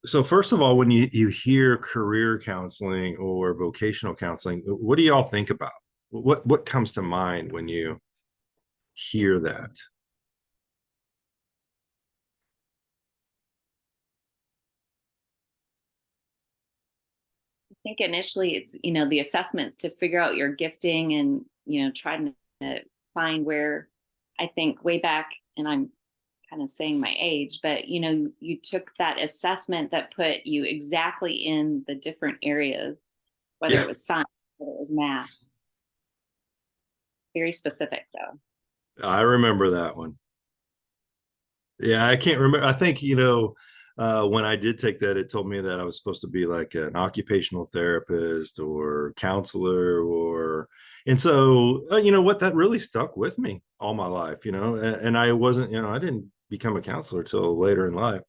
So first of all, when you hear career counseling or vocational counseling, what do y'all think about? What comes to mind when you hear that? I think initially it's, the assessments to figure out your gifting and, trying to find where I think way back, and I'm kind of saying my age, but you took that assessment that put you exactly in the different areas, whether Yeah, it was science, whether it was math, very specific though. I remember that one. Yeah, I can't remember. I think, when I did take that, it told me that I was supposed to be like an occupational therapist or counselor and so, you know what, that really stuck with me all my life, and I wasn't, I didn't become a counselor till later in life.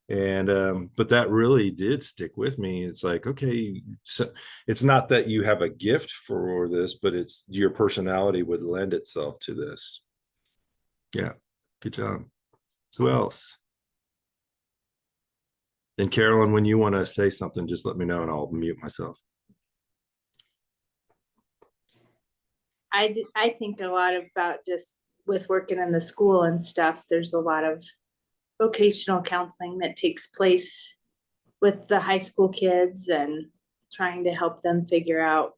And, but that really did stick with me. It's like, okay, so it's not that you have a gift for this, but it's your personality would lend itself to this. Yeah. Good job. Who else? And Carolyn, when you want to say something, just let me know and I'll mute myself. I think a lot about just with working in the school and stuff, there's a lot of vocational counseling that takes place with the high school kids and trying to help them figure out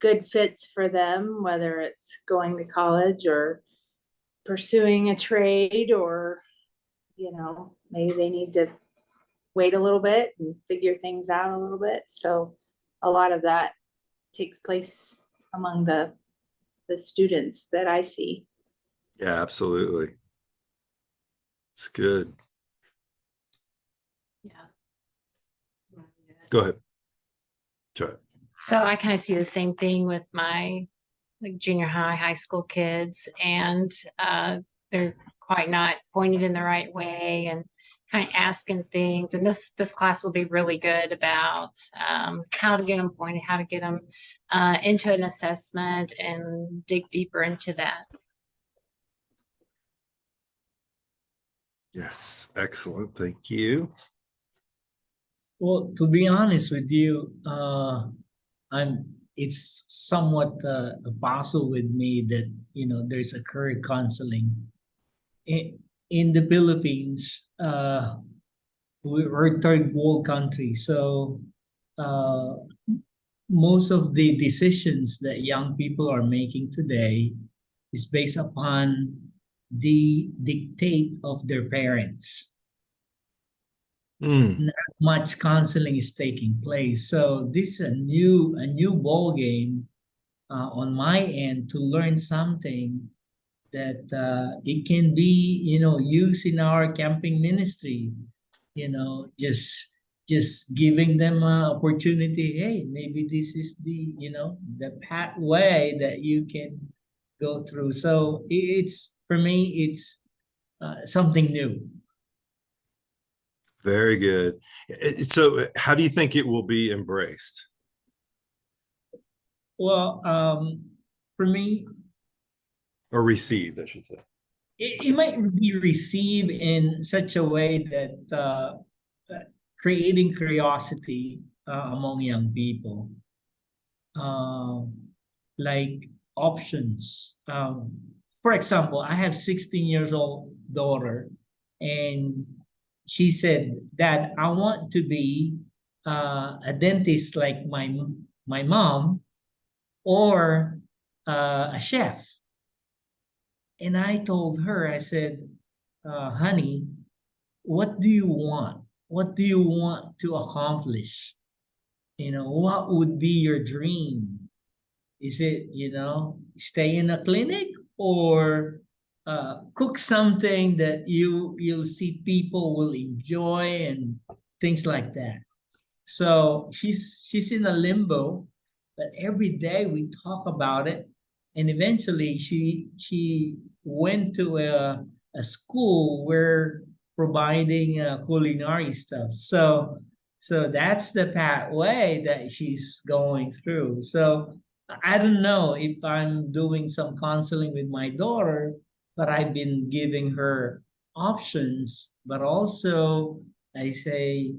good fits for them, whether it's going to college or pursuing a trade, or maybe they need to wait a little bit and figure things out a little bit. So a lot of that takes place among the students that I see. Yeah, absolutely. It's good. Yeah. Go ahead. Try it. So I kind of see the same thing with my like junior high, high school kids, and they're quite not pointed in the right way and kind of asking things. And this class will be really good about how to get them pointed, how to get them into an assessment and dig deeper into that. Yes, excellent. Thank you. Well, to be honest with you, it's somewhat a puzzle with me that there's a career counseling in the Philippines. We're a third world country, so uh, most of the decisions that young people are making today is based upon the dictate of their parents. Mm, Not much counseling is taking place. So this is a new ball game on my end to learn something that it can be used in our camping ministry. Just giving them an opportunity. Hey, maybe this is the pathway that you can go through. So it's for me, it's something new. very good. So, how do you think it will be embraced? Well, for me, Or received, I should say. it might be received in such a way that creating curiosity among young people, um, like options. For example, I have 16 years old daughter, and she said, "Dad, I want to be a dentist like my mom, or a chef." And I told her, I said, honey, what do you want? What do you want to accomplish? What would be your dream? Is it, stay in a clinic, or cook something that you'll see people will enjoy and things like that. So she's in a limbo, but every day we talk about it, and eventually she went to a school where providing culinary stuff. So that's the pathway that she's going through. So I don't know if I'm doing some counseling with my daughter, but I've been giving her options, but also I say,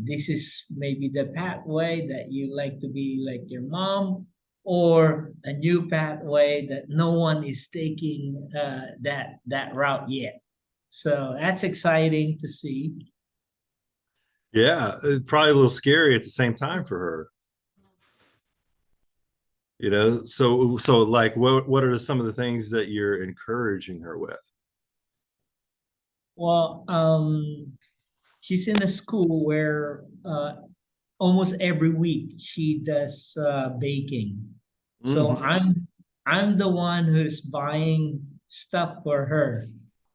this is maybe the pathway that you like to be like your mom, or a new pathway that no one is taking that route yet. So that's exciting to see. Yeah, probably a little scary at the same time for her. So like what are some of the things that you're encouraging her with? Well, she's in a school where almost every week she does baking. So Mhm. I'm the one who's buying stuff for her.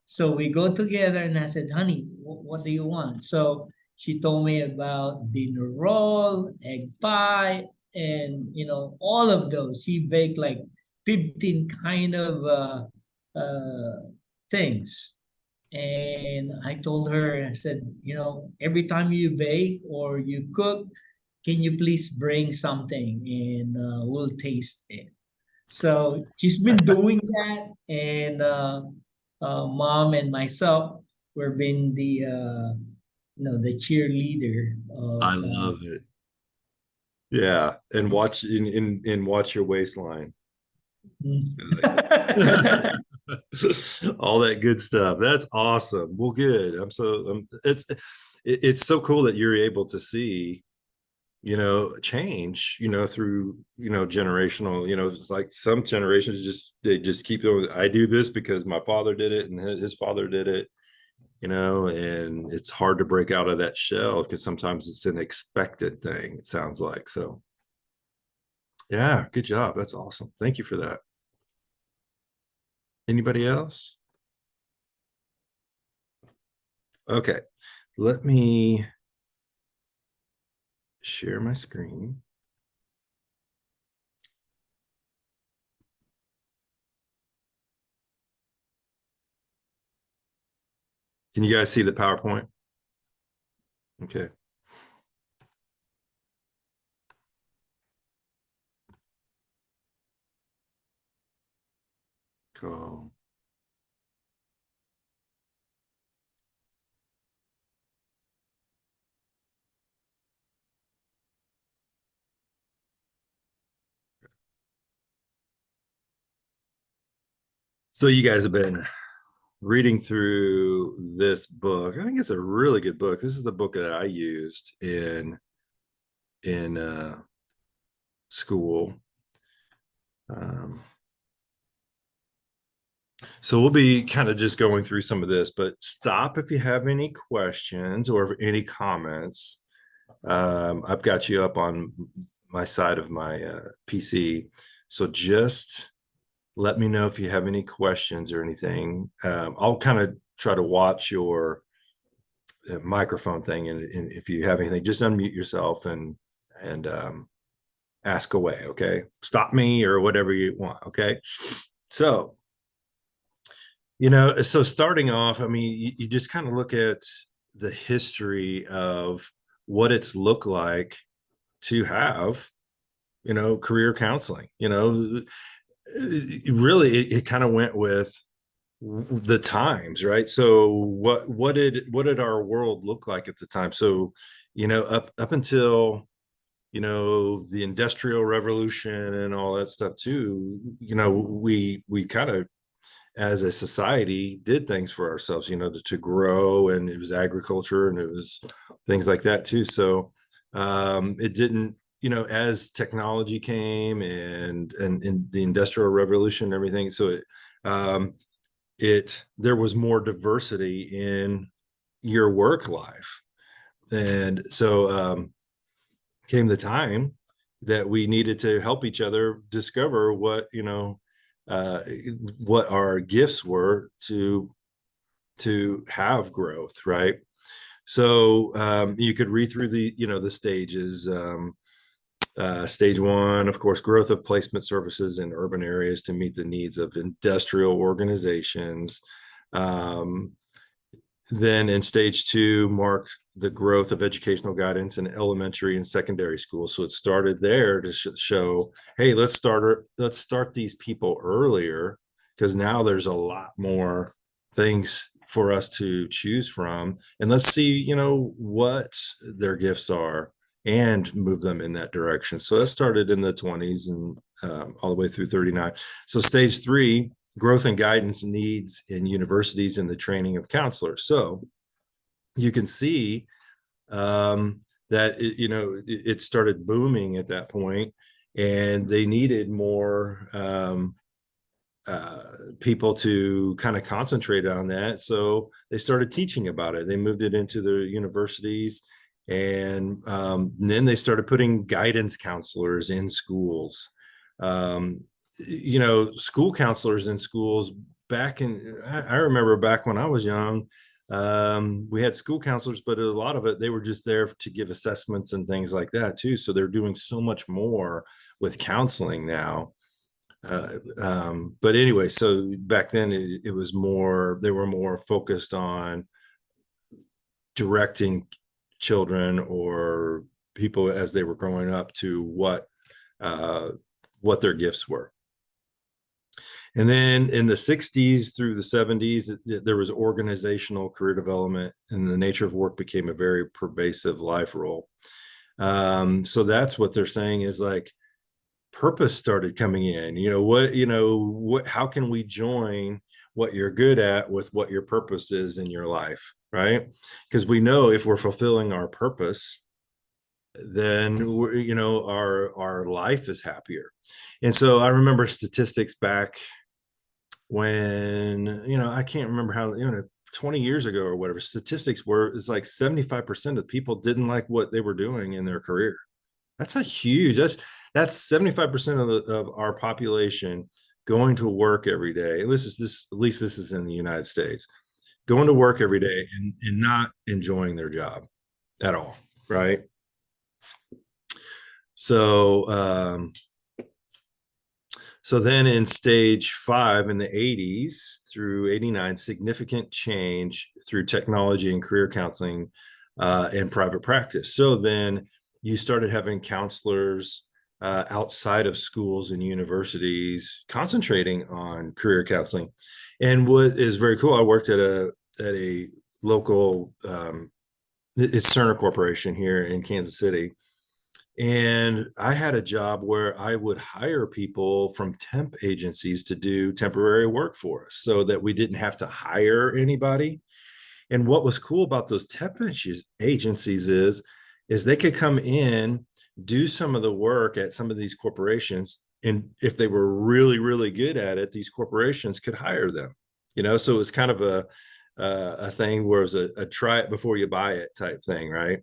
So we go together and I said, honey, what do you want? So she told me about dinner roll, egg pie, and all of those. She baked like 15 kind of things. And I told her, I said, every time you bake or you cook, can you please bring something and we'll taste it. So she's been doing that, and mom and myself, we've been the cheerleader of. I love it. Yeah, and watch your waistline. All that good stuff. That's awesome. Well, good. It's so cool that you're able to see change through generational. It's like some generations they just keep going. I do this because my father did it and his father did it, and it's hard to break out of that shell because sometimes it's an expected thing, it sounds like. So yeah, good job. That's awesome. Thank you for that. Anybody else? Okay, let me share my screen. Can you guys see the PowerPoint? Okay. Cool. So you guys have been reading through this book. I think it's a really good book. This is the book that I used in school. So we'll be kind of just going through some of this, but stop if you have any questions or any comments. I've got you up on my side of my PC. So just let me know if you have any questions or anything. I'll kind of try to watch your microphone thing, and if you have anything, just unmute yourself and ask away. Okay, stop me or whatever you want. Okay, so so starting off, I mean, you just kind of look at the history of what it's looked like to have career counseling. Really it kind of went with the times, right? So what did our world look like at the time? So up until the Industrial Revolution and all that stuff too, we kind of as a society did things for ourselves, to grow, and it was agriculture and it was things like that too. So it didn't, as technology came and the Industrial Revolution and everything, so there was more diversity in your work life. And so came the time that we needed to help each other discover what our gifts were to have growth, right? So you could read through the stages. Stage one, of course, growth of placement services in urban areas to meet the needs of industrial organizations. Then in stage two marked the growth of educational guidance in elementary and secondary schools. So it started there to show, hey, let's start these people earlier, because now there's a lot more things for us to choose from, and let's see, what their gifts are and move them in that direction. So that started in the 20s and all the way through 39. So stage 3, growth and guidance needs in universities and the training of counselors. So you can see that it started booming at that point, and they needed more people to kind of concentrate on that. So they started teaching about it. They moved it into the universities, and then they started putting guidance counselors in schools. School counselors in schools I remember back when I was young, we had school counselors, but a lot of it, they were just there to give assessments and things like that too. So they're doing so much more with counseling now. But anyway, so back then it was more, they were more focused on directing children or people as they were growing up to what their gifts were. And then in the 60s through the 70s, there was organizational career development, and the nature of work became a very pervasive life role. So that's what they're saying is like, purpose started coming in. How can we join what you're good at with what your purpose is in your life, right? Because we know if we're fulfilling our purpose, then our life is happier. And so I remember statistics back when, I can't remember how, 20 years ago or whatever, statistics it's like 75% of people didn't like what they were doing in their career. That's that's 75% of our population going to work every day. And at least this is in the United States, going to work every day and not enjoying their job at all, right? So then in stage 5 in the 80s through 89, significant change through technology and career counseling and private practice. So then you started having counselors outside of schools and universities concentrating on career counseling. And what is very cool, I worked at a local, it's Cerner Corporation here in Kansas City. And I had a job where I would hire people from temp agencies to do temporary work for us so that we didn't have to hire anybody. And what was cool about those temp agencies is they could come in, do some of the work at some of these corporations, and if they were really, really good at it, these corporations could hire them. So it was kind of a thing where it was a try it before you buy it type thing, right?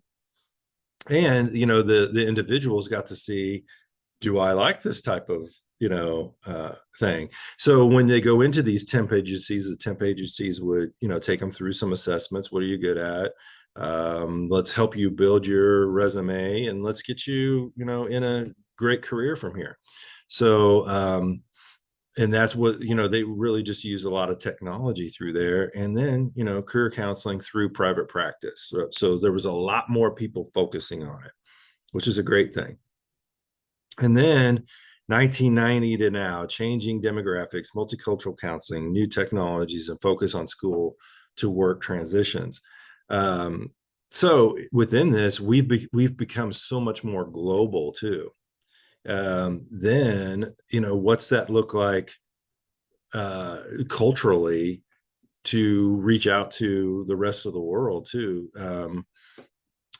And the individuals got to see, do I like this type of thing? So when they go into these temp agencies, the temp agencies would take them through some assessments. What are you good at? Let's help you build your resume, and let's get you in a great career from here. So and that's what they really just use a lot of technology through there, and then career counseling through private practice. So there was a lot more people focusing on it, which is a great thing. And then 1990 to now, changing demographics, multicultural counseling, new technologies, and focus on school to work transitions. So within this, we've become so much more global too. Then what's that look like culturally to reach out to the rest of the world too?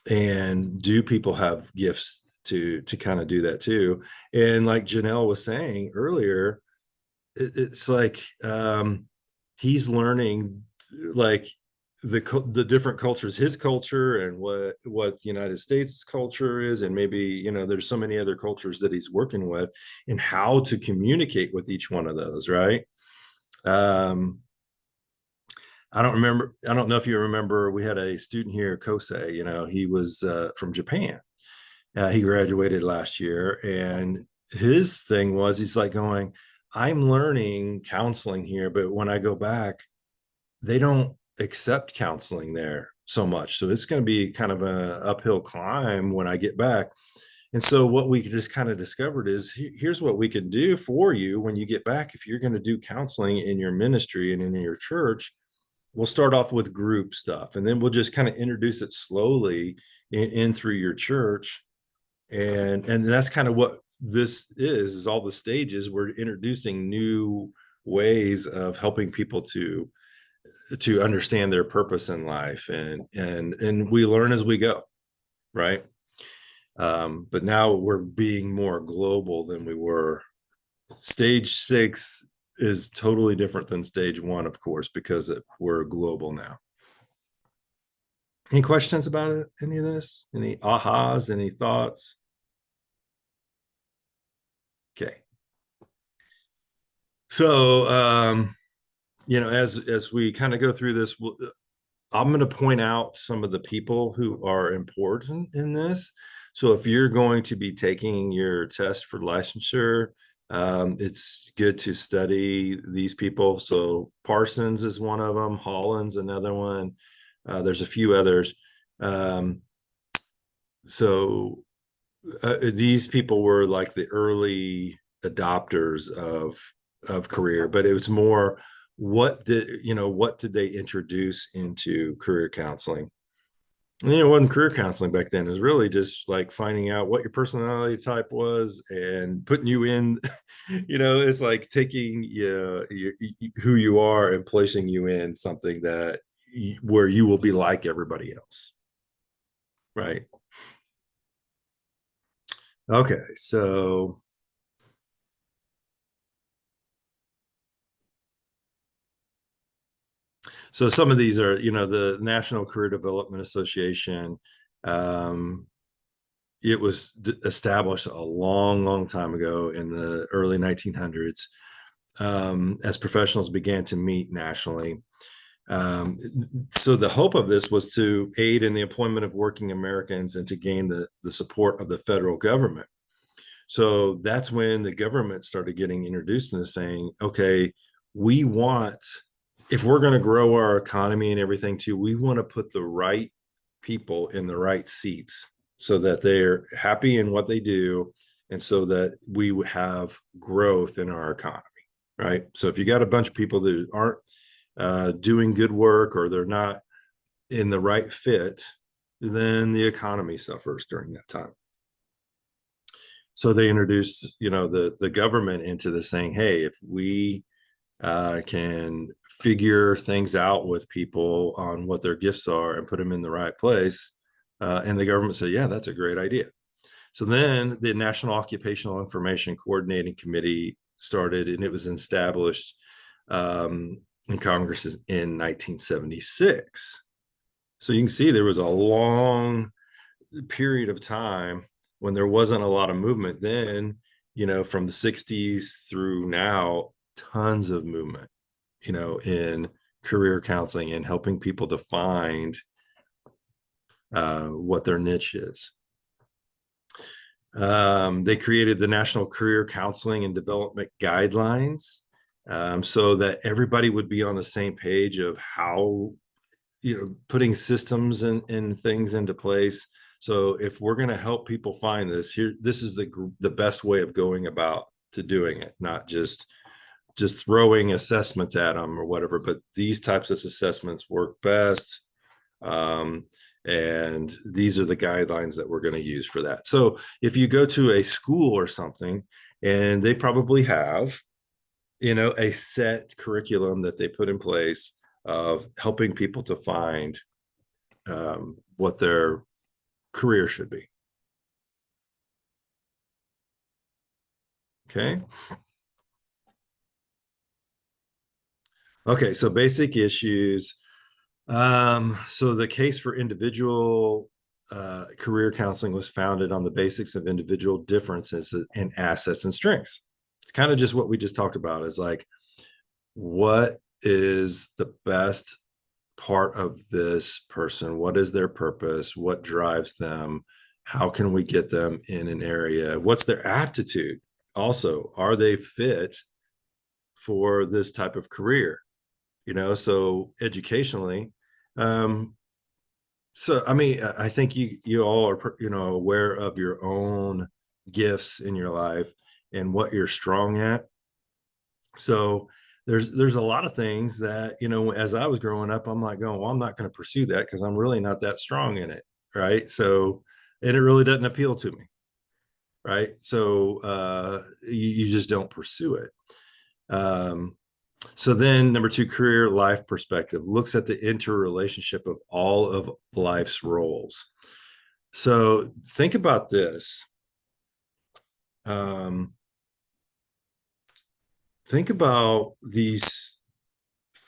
And do people have gifts to kind of do that too? And like Janelle was saying earlier, it's like he's learning like the different cultures, his culture, and what the United States culture is, and maybe there's so many other cultures that he's working with, and how to communicate with each one of those, right? I don't know if you remember, we had a student here, Kosei, he was from Japan. He graduated last year, and his thing was, he's like going, I'm learning counseling here, but when I go back, they don't accept counseling there so much. So it's going to be kind of an uphill climb when I get back. And so what we just kind of discovered is, here's what we can do for you when you get back. If you're going to do counseling in your ministry and in your church, we'll start off with group stuff, and then we'll just kind of introduce it slowly in through your church. And that's kind of what this is all the stages. We're introducing new ways of helping people to understand their purpose in life, and we learn as we go, right? But now we're being more global than we were. Stage 6 is totally different than stage 1, of course, because we're global now. Any questions about it? Any of this? Any ahas? Any thoughts? Okay. So, as we kind of go through this, I'm going to point out some of the people who are important in this. So if you're going to be taking your test for licensure, it's good to study these people. So Parsons is one of them. Holland's another one. There's a few others. These people were like the early adopters of career, but it was more, what did they introduce into career counseling? And, it wasn't career counseling back then. It was really just like finding out what your personality type was and putting you in, it's like taking who you are and placing you in something where you will be like everybody else. Right. Okay. So some of these are, the National Career Development Association. It was established a long, long time ago in the early 1900s, as professionals began to meet nationally. So the hope of this was to aid in the employment of working Americans and to gain the support of the federal government. So that's when the government started getting introduced into saying, okay, if we're going to grow our economy and everything too, we want to put the right people in the right seats so that they're happy in what they do, and so that we have growth in our economy, right? So if you got a bunch of people that aren't doing good work, or they're not in the right fit, then the economy suffers during that time. So they introduced, the government into this, saying, hey, if we can figure things out with people on what their gifts are and put them in the right place, and the government said, yeah, that's a great idea. So then the National Occupational Information Coordinating Committee started, and it was established in Congress in 1976. So you can see there was a long period of time when there wasn't a lot of movement. Then, from the 60s through now, tons of movement, in career counseling and helping people to find what their niche is. They created the National Career Counseling and Development Guidelines, so that everybody would be on the same page of how, putting systems and things into place. So if we're going to help people find this is the best way of going about to doing it, not just throwing assessments at them or whatever, but these types of assessments work best. And these are the guidelines that we're going to use for that. So if you go to a school or something, and they probably have, a set curriculum that they put in place of helping people to find what their career should be. Okay. Okay, so basic issues. So the case for individual career counseling was founded on the basics of individual differences in assets and strengths. It's kind of just what we just talked about, is like, what is the best part of this person? What is their purpose? What drives them? How can we get them in an area? What's their aptitude? Also, are they fit for this type of career? So educationally, I think you all are, aware of your own gifts in your life and what you're strong at. So there's a lot of things that, you know, as I was growing up, I'm like going, well, I'm not going to pursue that because I'm really not that strong in it. Right. So, and it really doesn't appeal to me. Right. So you just don't pursue it. So then number two, career life perspective looks at the interrelationship of all of life's roles. So think about this. Think about these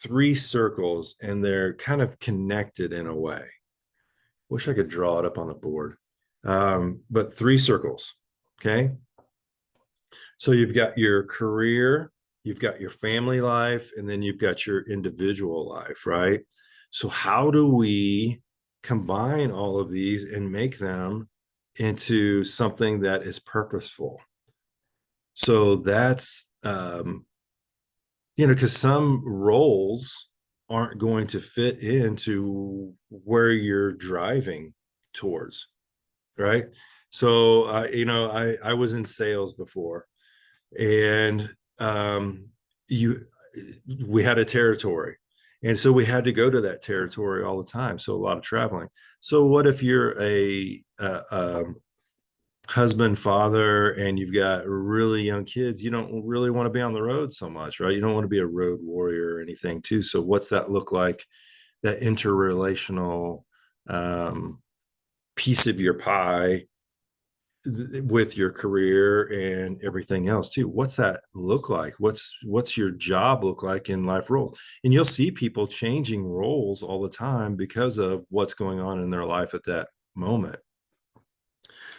three circles, and they're kind of connected in a way. Wish I could draw it up on a board. But three circles. Okay. So you've got your career, you've got your family life, and then you've got your individual life, right? So how do we combine all of these and make them into something that is purposeful? So that's, you know, because some roles aren't going to fit into where you're driving towards, right? So, you know, I was in sales before, and you we had a territory, and so we had to go to that territory all the time, so a lot of traveling. So what if you're a husband, father, and you've got really young kids? You don't really want to be on the road so much, right? You don't want to be a road warrior or anything too. So what's that look like, that interrelational piece of your pie with your career and everything else too? What's that look like? What's your job look like in life roles? And you'll see people changing roles all the time because of what's going on in their life at that moment.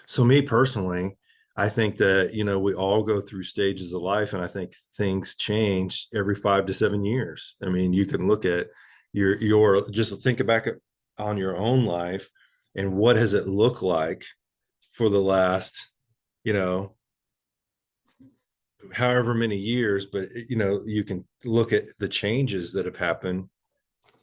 So me personally, I think that, you know, we all go through stages of life, and I think things change every 5 to 7 years. I mean, you can look at your just think back on your own life, and what has it looked like for the last, you know, however many years. But, you know, you can look at the changes that have happened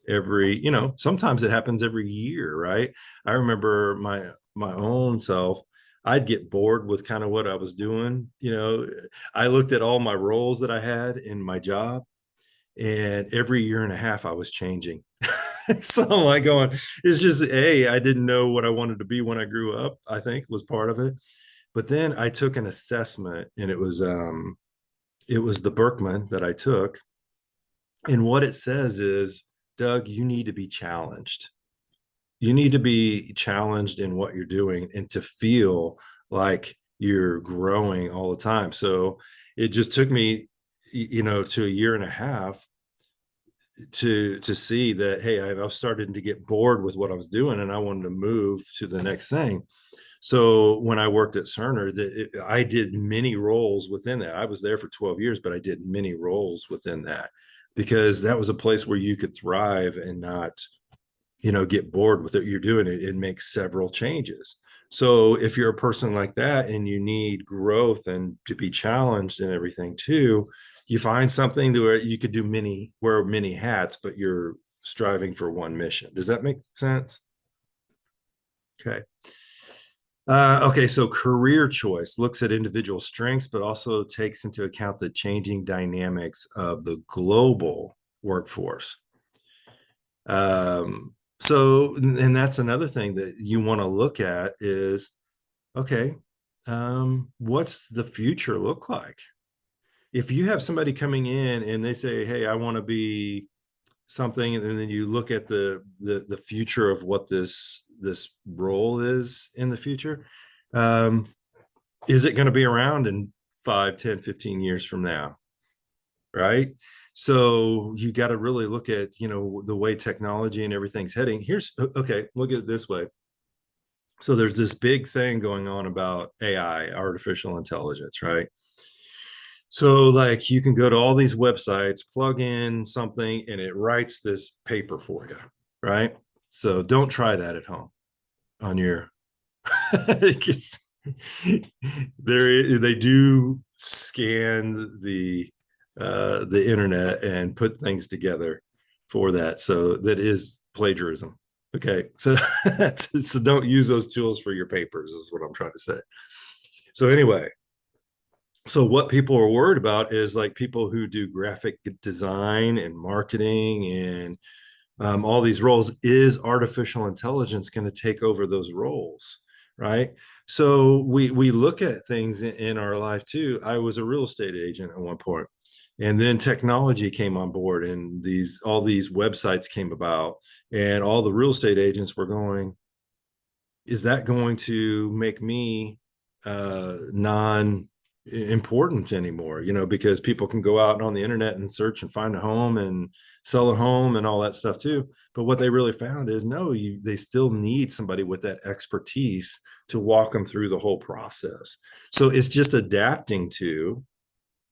every, you know, sometimes it happens every year, right? I remember my own self. I'd get bored with kind of what I was doing. You know, I looked at all my roles that I had in my job, and every year and a half I was changing. So I'm like going, it's just, I didn't know what I wanted to be when I grew up, I think was part of it. But then I took an assessment, and it was the Berkman that I took. And what it says is, Doug, you need to be challenged. You need to be challenged in what you're doing and to feel like you're growing all the time. So it just took me, you know, to a year and a half to see that, hey, I was starting to get bored with what I was doing, and I wanted to move to the next thing. So when I worked at Cerner, I did many roles within that. I was there for 12 years, but I did many roles within that, because that was a place where you could thrive and not, you know, get bored with what you're doing. It makes several changes. So if you're a person like that and you need growth and to be challenged and everything too, you find something where you could wear many hats, but you're striving for one mission. Does that make sense? Okay. Okay, so career choice looks at individual strengths, but also takes into account the changing dynamics of the global workforce. So, and that's another thing that you want to look at is, okay, what's the future look like? If you have somebody coming in and they say, hey, I want to be something, and then you look at the future of what this role is in the future, is it going to be around in 5, 10, 15 years from now? Right. So you got to really look at, you know, the way technology and everything's heading. Okay, look at it this way. So there's this big thing going on about AI, artificial intelligence, right? So like you can go to all these websites, plug in something, and it writes this paper for you, right? So don't try that at home on your they do scan the internet and put things together for that. So that is plagiarism. Okay. So so don't use those tools for your papers is what I'm trying to say. So anyway, So what people are worried about is like people who do graphic design and marketing and all these roles. Is artificial intelligence going to take over those roles? Right. So we look at things in our life too. I was a real estate agent at one point, and then technology came on board, and all these websites came about, and all the real estate agents were going, is that going to make me non important anymore, because people can go out on the internet and search and find a home and sell a home and all that stuff too. But what they really found is no, they still need somebody with that expertise to walk them through the whole process. So it's just adapting to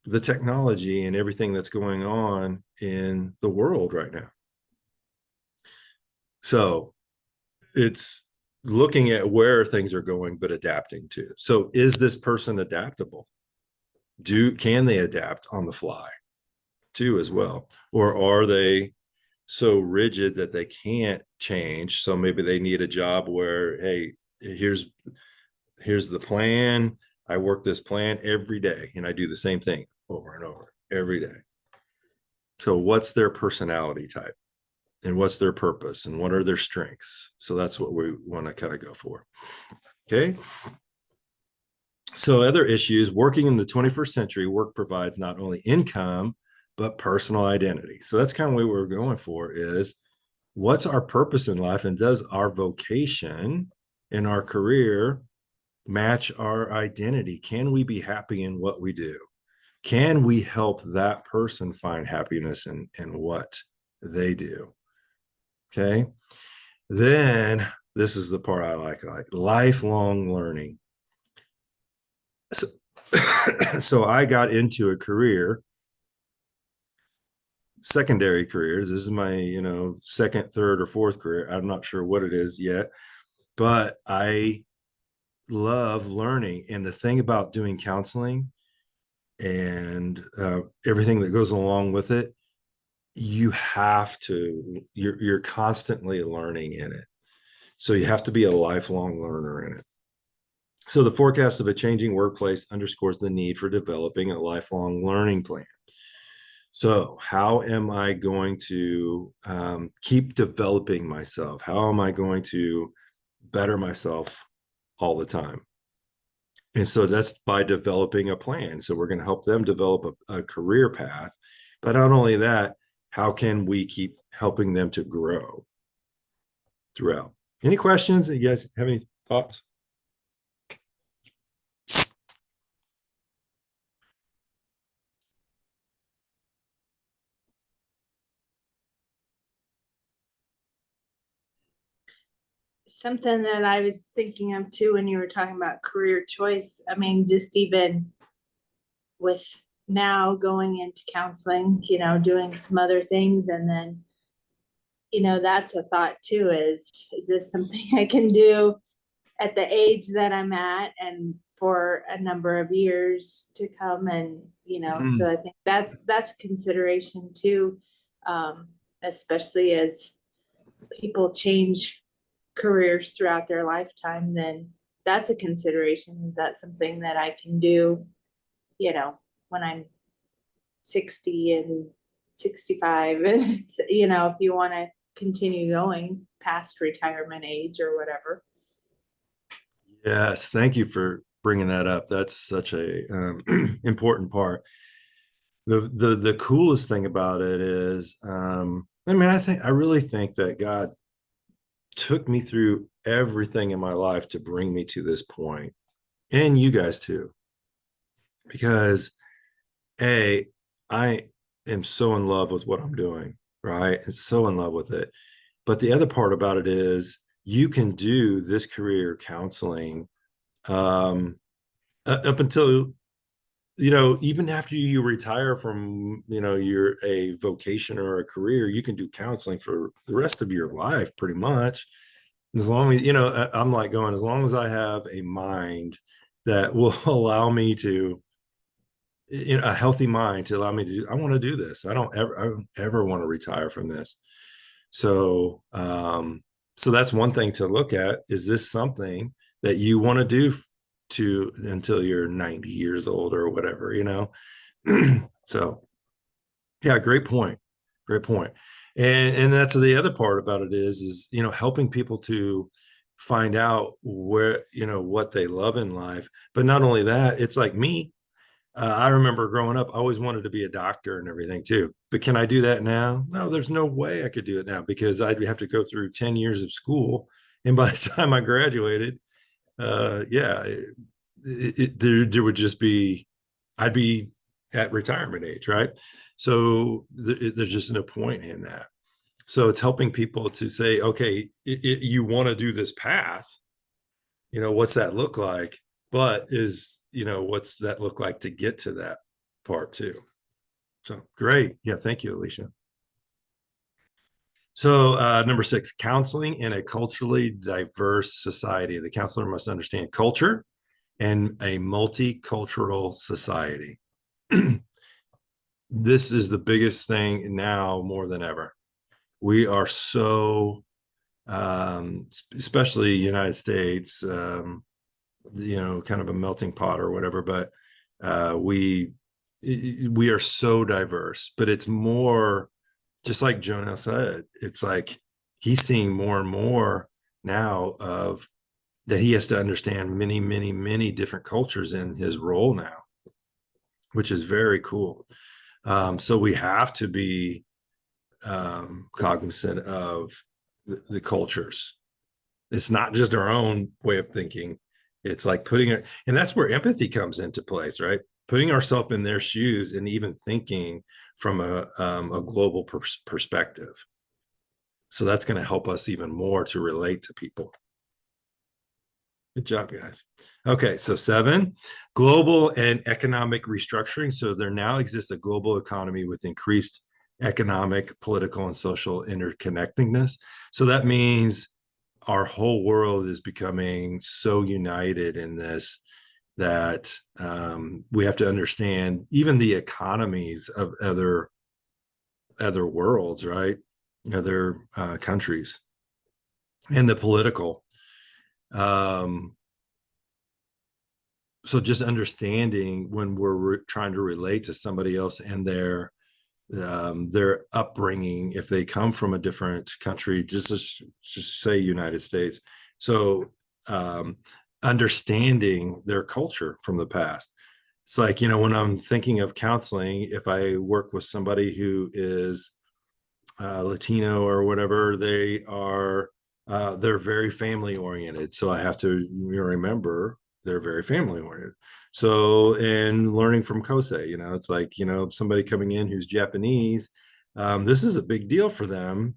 the technology and everything that's going on in the world right now. So it's looking at where things are going, but adapting to. So is this person adaptable? Can they adapt on the fly too as well? Or are they so rigid that they can't change? So maybe they need a job where, hey, here's the plan. I work this plan every day and I do the same thing over and over every day. So what's their personality type? And what's their purpose and what are their strengths? So that's what we want to kind of go for. Okay. So other issues, working in the 21st century, work provides not only income, but personal identity. So that's kind of what we're going for is what's our purpose in life, and does our vocation in our career match our identity? Can we be happy in what we do? Can we help that person find happiness in what they do? Okay. Then this is the part I like lifelong learning. So I got into a career, secondary careers. This is my, second, third, or fourth career. I'm not sure what it is yet, but I love learning. And the thing about doing counseling and everything that goes along with it, you're constantly learning in it. So you have to be a lifelong learner in it. So the forecast of a changing workplace underscores the need for developing a lifelong learning plan. So how am I going to keep developing myself? How am I going to better myself all the time? And so that's by developing a plan. So we're going to help them develop a career path. But not only that, how can we keep helping them to grow throughout? Any questions? You guys have any thoughts? Something that I was thinking of too when you were talking about career choice. I mean, just even with now going into counseling, doing some other things, and then, that's a thought too, is this something I can do at the age that I'm at and for a number of years to come? And, so I think that's a consideration too, especially as people change careers throughout their lifetime. Then that's a consideration. Is that something that I can do, when I'm 60 and 65? It's, if you want to continue going past retirement age or whatever. Yes, thank you for bringing that up. That's such a important part. The coolest thing about it is, I really think that God took me through everything in my life to bring me to this point, and you guys too, because I am so in love with what I'm doing, right? And so in love with it. But the other part about it is you can do this career counseling up until, even after you retire from, your a vocation or a career, you can do counseling for the rest of your life, pretty much. As long as, I'm like going, as long as I have a mind that will allow me to, a healthy mind to allow me to do, I want to do this. I don't ever want to retire from this. So, so that's one thing to look at. Is this something that you want to do to until you're 90 years old or whatever, you know? So yeah, great point. Great point. And that's the other part about it is, you know, helping people to find out where, you know, what they love in life. But not only that, it's like me. I remember growing up, I always wanted to be a doctor and everything too. But can I do that now? No, there's no way I could do it now because I'd have to go through 10 years of school. And by the time I graduated, yeah, there would just be, I'd be at retirement age, right? So there's just no point in that. So it's helping people to say, okay, you want to do this path, you know, what's that look like? But you know, what's that look like to get to that part too? So great. Yeah. Thank you, Alicia. So number 6, counseling in a culturally diverse society. The counselor must understand culture and a multicultural society. This is the biggest thing now more than ever. We are so, especially United States, you know, kind of a melting pot or whatever, but we are so diverse, but it's more just like Jonah said, it's like he's seeing more and more now of that he has to understand many, many, many different cultures in his role now, which is very cool. So we have to be cognizant of the cultures. It's not just our own way of thinking. It's like putting it, and that's where empathy comes into place, right? Putting ourselves in their shoes and even thinking from a global perspective. So that's going to help us even more to relate to people. Good job, guys. Okay, so 7, global and economic restructuring. So there now exists a global economy with increased economic, political, and social interconnectedness. So that means our whole world is becoming so united in this that we have to understand even the economies of other worlds, right? Other countries, and the political. So just understanding when we're trying to relate to somebody else and their upbringing, if they come from a different country, just say United States. So understanding their culture from the past. It's like, you know, when I'm thinking of counseling, if I work with somebody who is Latino or whatever, they're very family oriented. So I have to remember they're very family oriented. So, and learning from Kosei, you know, it's like, you know, somebody coming in who's Japanese, this is a big deal for them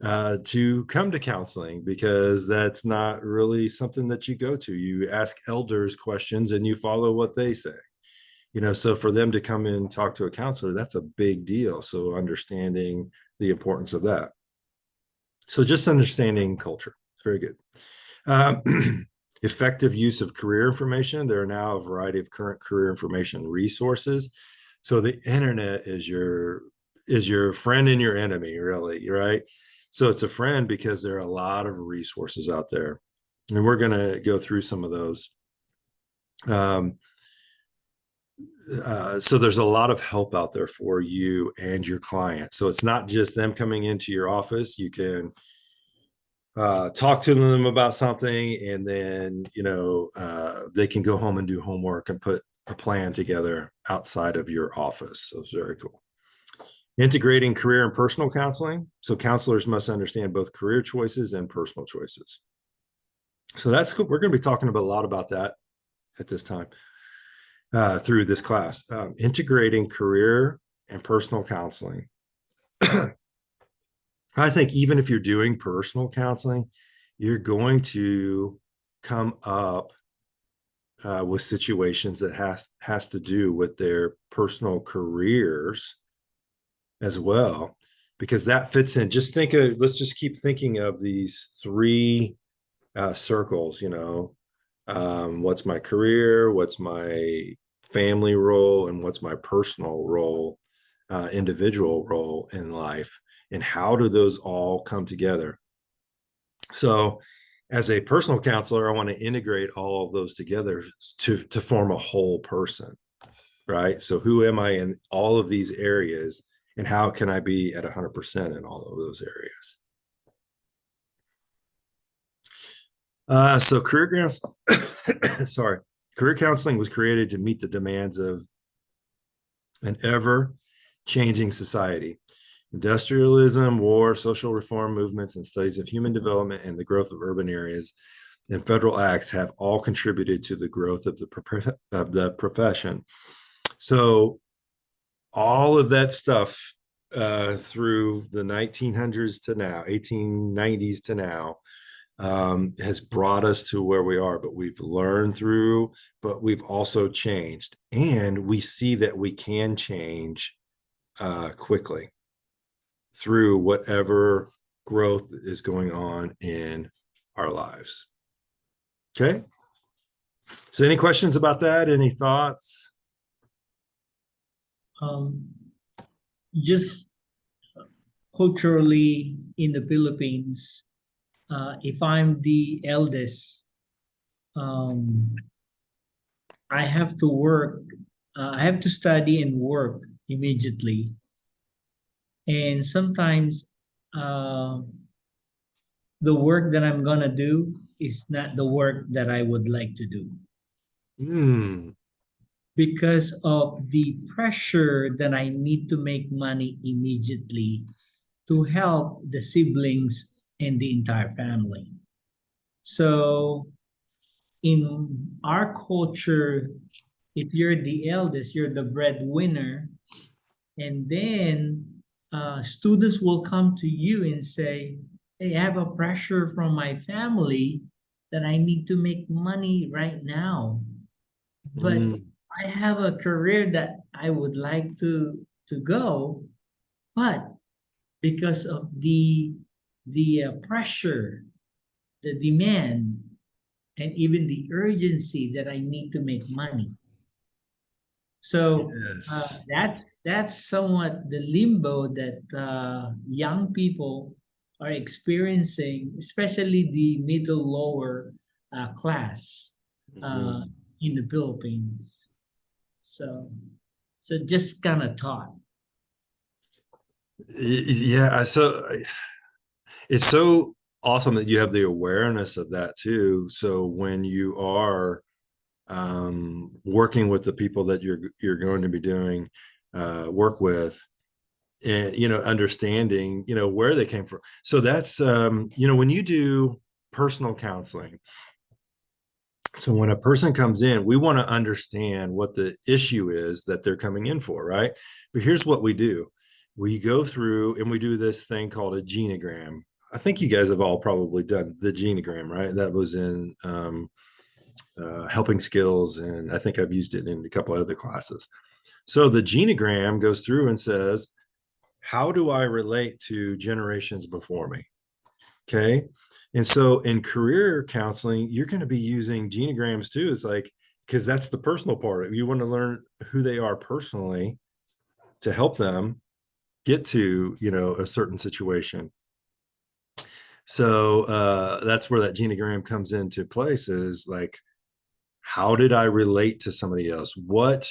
to come to counseling because that's not really something that you go to. You ask elders questions and you follow what they say. You know, so for them to come in and talk to a counselor, that's a big deal. So understanding the importance of that. So just understanding culture. It's very good. Effective use of career information. There are now a variety of current career information resources. So the internet is your friend and your enemy, really, right? So it's a friend because there are a lot of resources out there. And we're going to go through some of those. So there's a lot of help out there for you and your client. So it's not just them coming into your office. You can talk to them about something, and then, you know, they can go home and do homework and put a plan together outside of your office. So it's very cool. Integrating career and personal counseling. So counselors must understand both career choices and personal choices. So that's cool. We're going to be talking about a lot about that at this time. Through this class, integrating career and personal counseling. I think even if you're doing personal counseling, you're going to come up with situations that has to do with their personal careers as well, because that fits in. Just think of, let's just keep thinking of these 3 circles, you know, what's my career, what's my family role, and what's my personal role, individual role in life, and how do those all come together? So As a personal counselor, I want to integrate all of those together to form a whole person, right? So who am I in all of these areas, and how can I be at 100% in all of those areas? So career counseling was created to meet the demands of an ever changing society. Industrialism, war, social reform movements, and studies of human development and the growth of urban areas and federal acts have all contributed to the growth of the profession. So all of that stuff through the 1900s to now, 1890s to now, has brought us to where we are. But we've learned through, but we've also changed, and we see that we can change quickly through whatever growth is going on in our lives. Okay. So any questions about that? Any thoughts? Just culturally in the Philippines, if I'm the eldest, I have to work, I have to study and work immediately. And sometimes the work that I'm gonna do is not the work that I would like to do. Because of the pressure that I need to make money immediately to help the siblings and the entire family. So in our culture, if you're the eldest, you're the breadwinner, and then students will come to you and say, hey, I have a pressure from my family that I need to make money right now. But I have a career that I would like to go, but because of the pressure, the demand, and even the urgency that I need to make money. So Yes. that's somewhat the limbo that young people are experiencing, especially the middle lower class in the Philippines. So just kind of thought. Yeah, so it's so awesome that you have the awareness of that too. So when you are working with the people that you're going to be doing work with, and understanding where they came from. So that's when you do personal counseling, so when a person comes in, we want to understand what the issue is that they're coming in for, right? But here's what we do. We go through and we do this thing called a genogram. I think you guys have all probably done the genogram, right? That was in helping skills, and I think I've used it in a couple of other classes. So the genogram goes through and says, how do I relate to generations before me? Okay. And so in career counseling, you're going to be using genograms too. It's like, because that's the personal part. You want to learn who they are personally to help them get to, a certain situation. So that's where that genogram comes into place, is like, how did I relate to somebody else? What,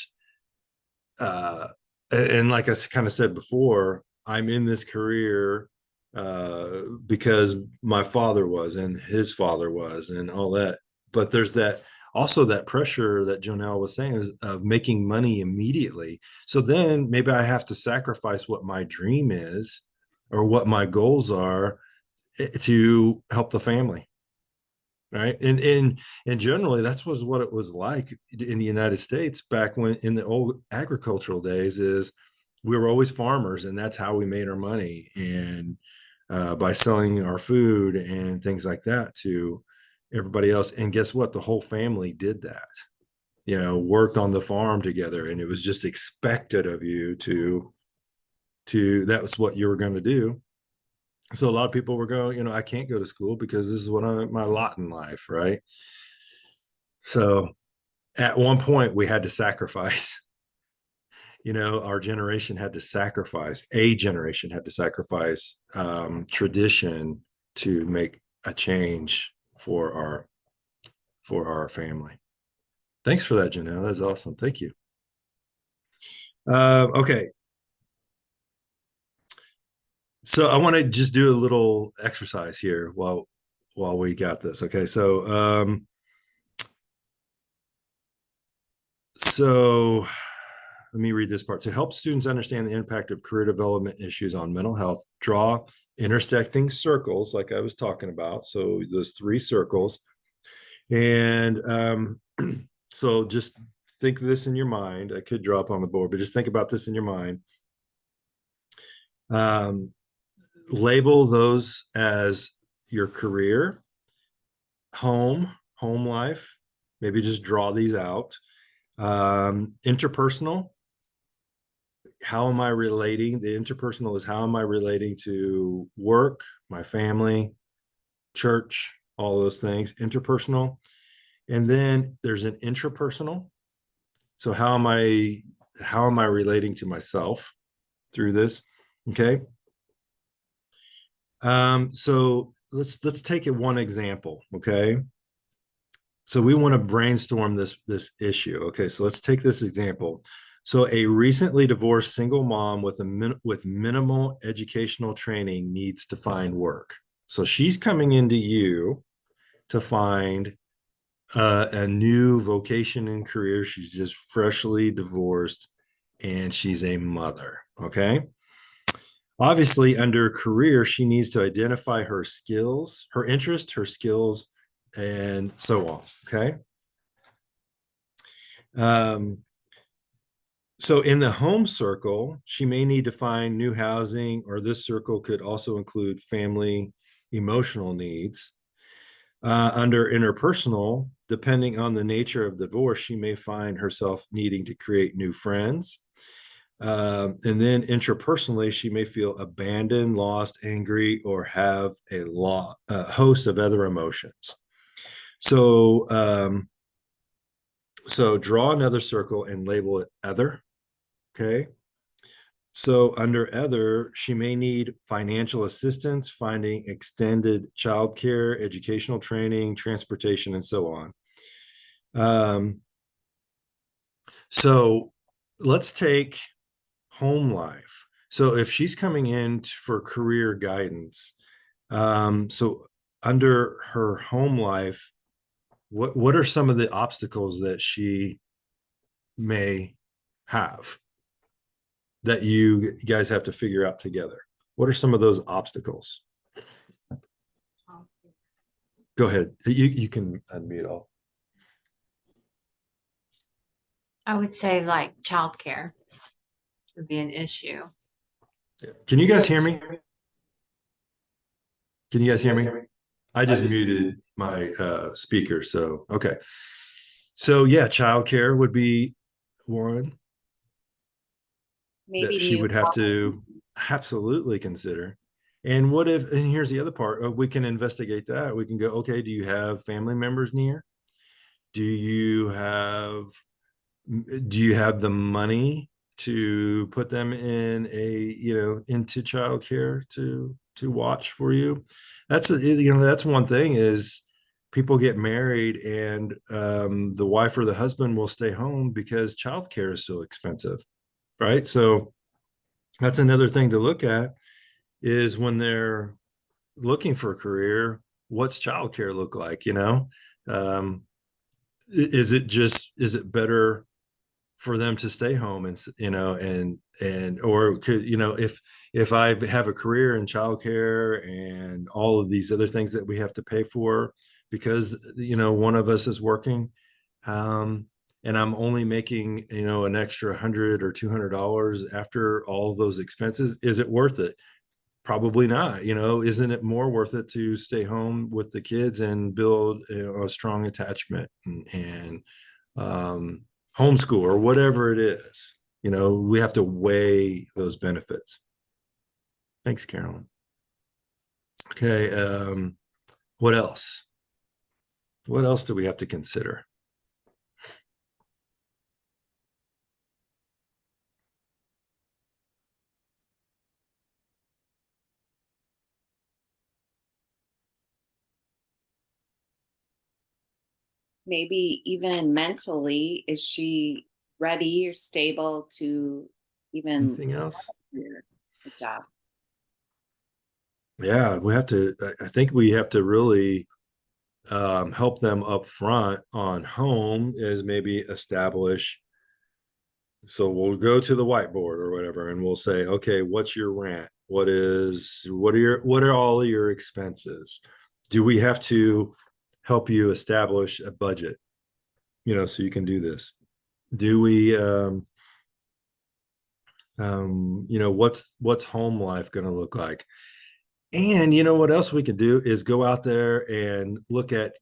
and like I kind of said before, I'm in this career because my father was and his father was and all that. But there's that also that pressure that Jonelle was saying is of making money immediately. So then maybe I have to sacrifice what my dream is or what my goals are to help the family. Right. And generally that's was what it was like in the United States back when in the old agricultural days, is we were always farmers, and that's how we made our money. And by selling our food and things like that to everybody else. And guess what? The whole family did that, worked on the farm together, and it was just expected of you to that was what you were going to do. So a lot of people were going, I can't go to school because this is what my lot in life, right? So at one point we had to sacrifice. Our generation had to sacrifice. A generation had to sacrifice tradition to make a change for our family. Thanks for that, Janelle. That's awesome. Thank you. Okay. So I want to just do a little exercise here while we got this. Okay. So let me read this part. To help students understand the impact of career development issues on mental health, draw intersecting circles like I was talking about. So those 3 circles. And so just think this in your mind. I could draw up on the board, but just think about this in your mind. Label those as your career, home life. Maybe just draw these out. Interpersonal. How am I relating? The interpersonal is how am I relating to work, my family, church, all those things. Interpersonal. And then there's an intrapersonal. So how am I relating to myself through this? Okay. So let's take it one example. Okay. So we want to brainstorm this issue. Okay. So let's take this example. So a recently divorced single mom with minimal educational training needs to find work. So she's coming into you to find a new vocation and career. She's just freshly divorced and she's a mother. Okay. Obviously, under career, she needs to identify her skills, her interest, her skills, and so on. Okay. So in the home circle, she may need to find new housing, or this circle could also include family emotional needs. Under interpersonal, depending on the nature of divorce, she may find herself needing to create new friends. And then intrapersonally, she may feel abandoned, lost, angry, or have a host of other emotions. So, so draw another circle and label it other. Okay. So under other, she may need financial assistance, finding extended childcare, educational training, transportation, and so on. So let's take home life. So if she's coming in for career guidance, so under her home life, what are some of the obstacles that she may have that you guys have to figure out together? What are some of those obstacles? Go ahead. You can unmute all. I would say like childcare would be an issue. Can you guys hear me? Can you guys hear me? I just muted my speaker. So, okay. So yeah, childcare would be one Maybe that she new would have to absolutely consider. And what if, and here's the other part, we can investigate that. We can go, okay, do you have family members near? Do you have the money to put them in into childcare to watch for you? That's that's one thing is people get married and the wife or the husband will stay home because childcare is so expensive, right? So that's another thing to look at is when they're looking for a career, what's childcare look like? Um, is it better for them to stay home and or could if I have a career in childcare and all of these other things that we have to pay for because one of us is working, and I'm only making an extra $100 or $200 after all those expenses, is it worth it? Probably not. Isn't it more worth it to stay home with the kids and build a strong attachment and homeschool or whatever it is? We have to weigh those benefits. Thanks, Carolyn. Okay. What else? What else do we have to consider? maybe even mentally, is she ready or stable to even Anything else? career, a job? Yeah, we have to, I think we have to really help them up front on home is maybe establish. So we'll go to the whiteboard or whatever, and we'll say, okay, what's your rent? What are all of your expenses? Do we have to help you establish a budget, so you can do this? Do we, what's home life going to look like? And what else we could do is go out there and look at,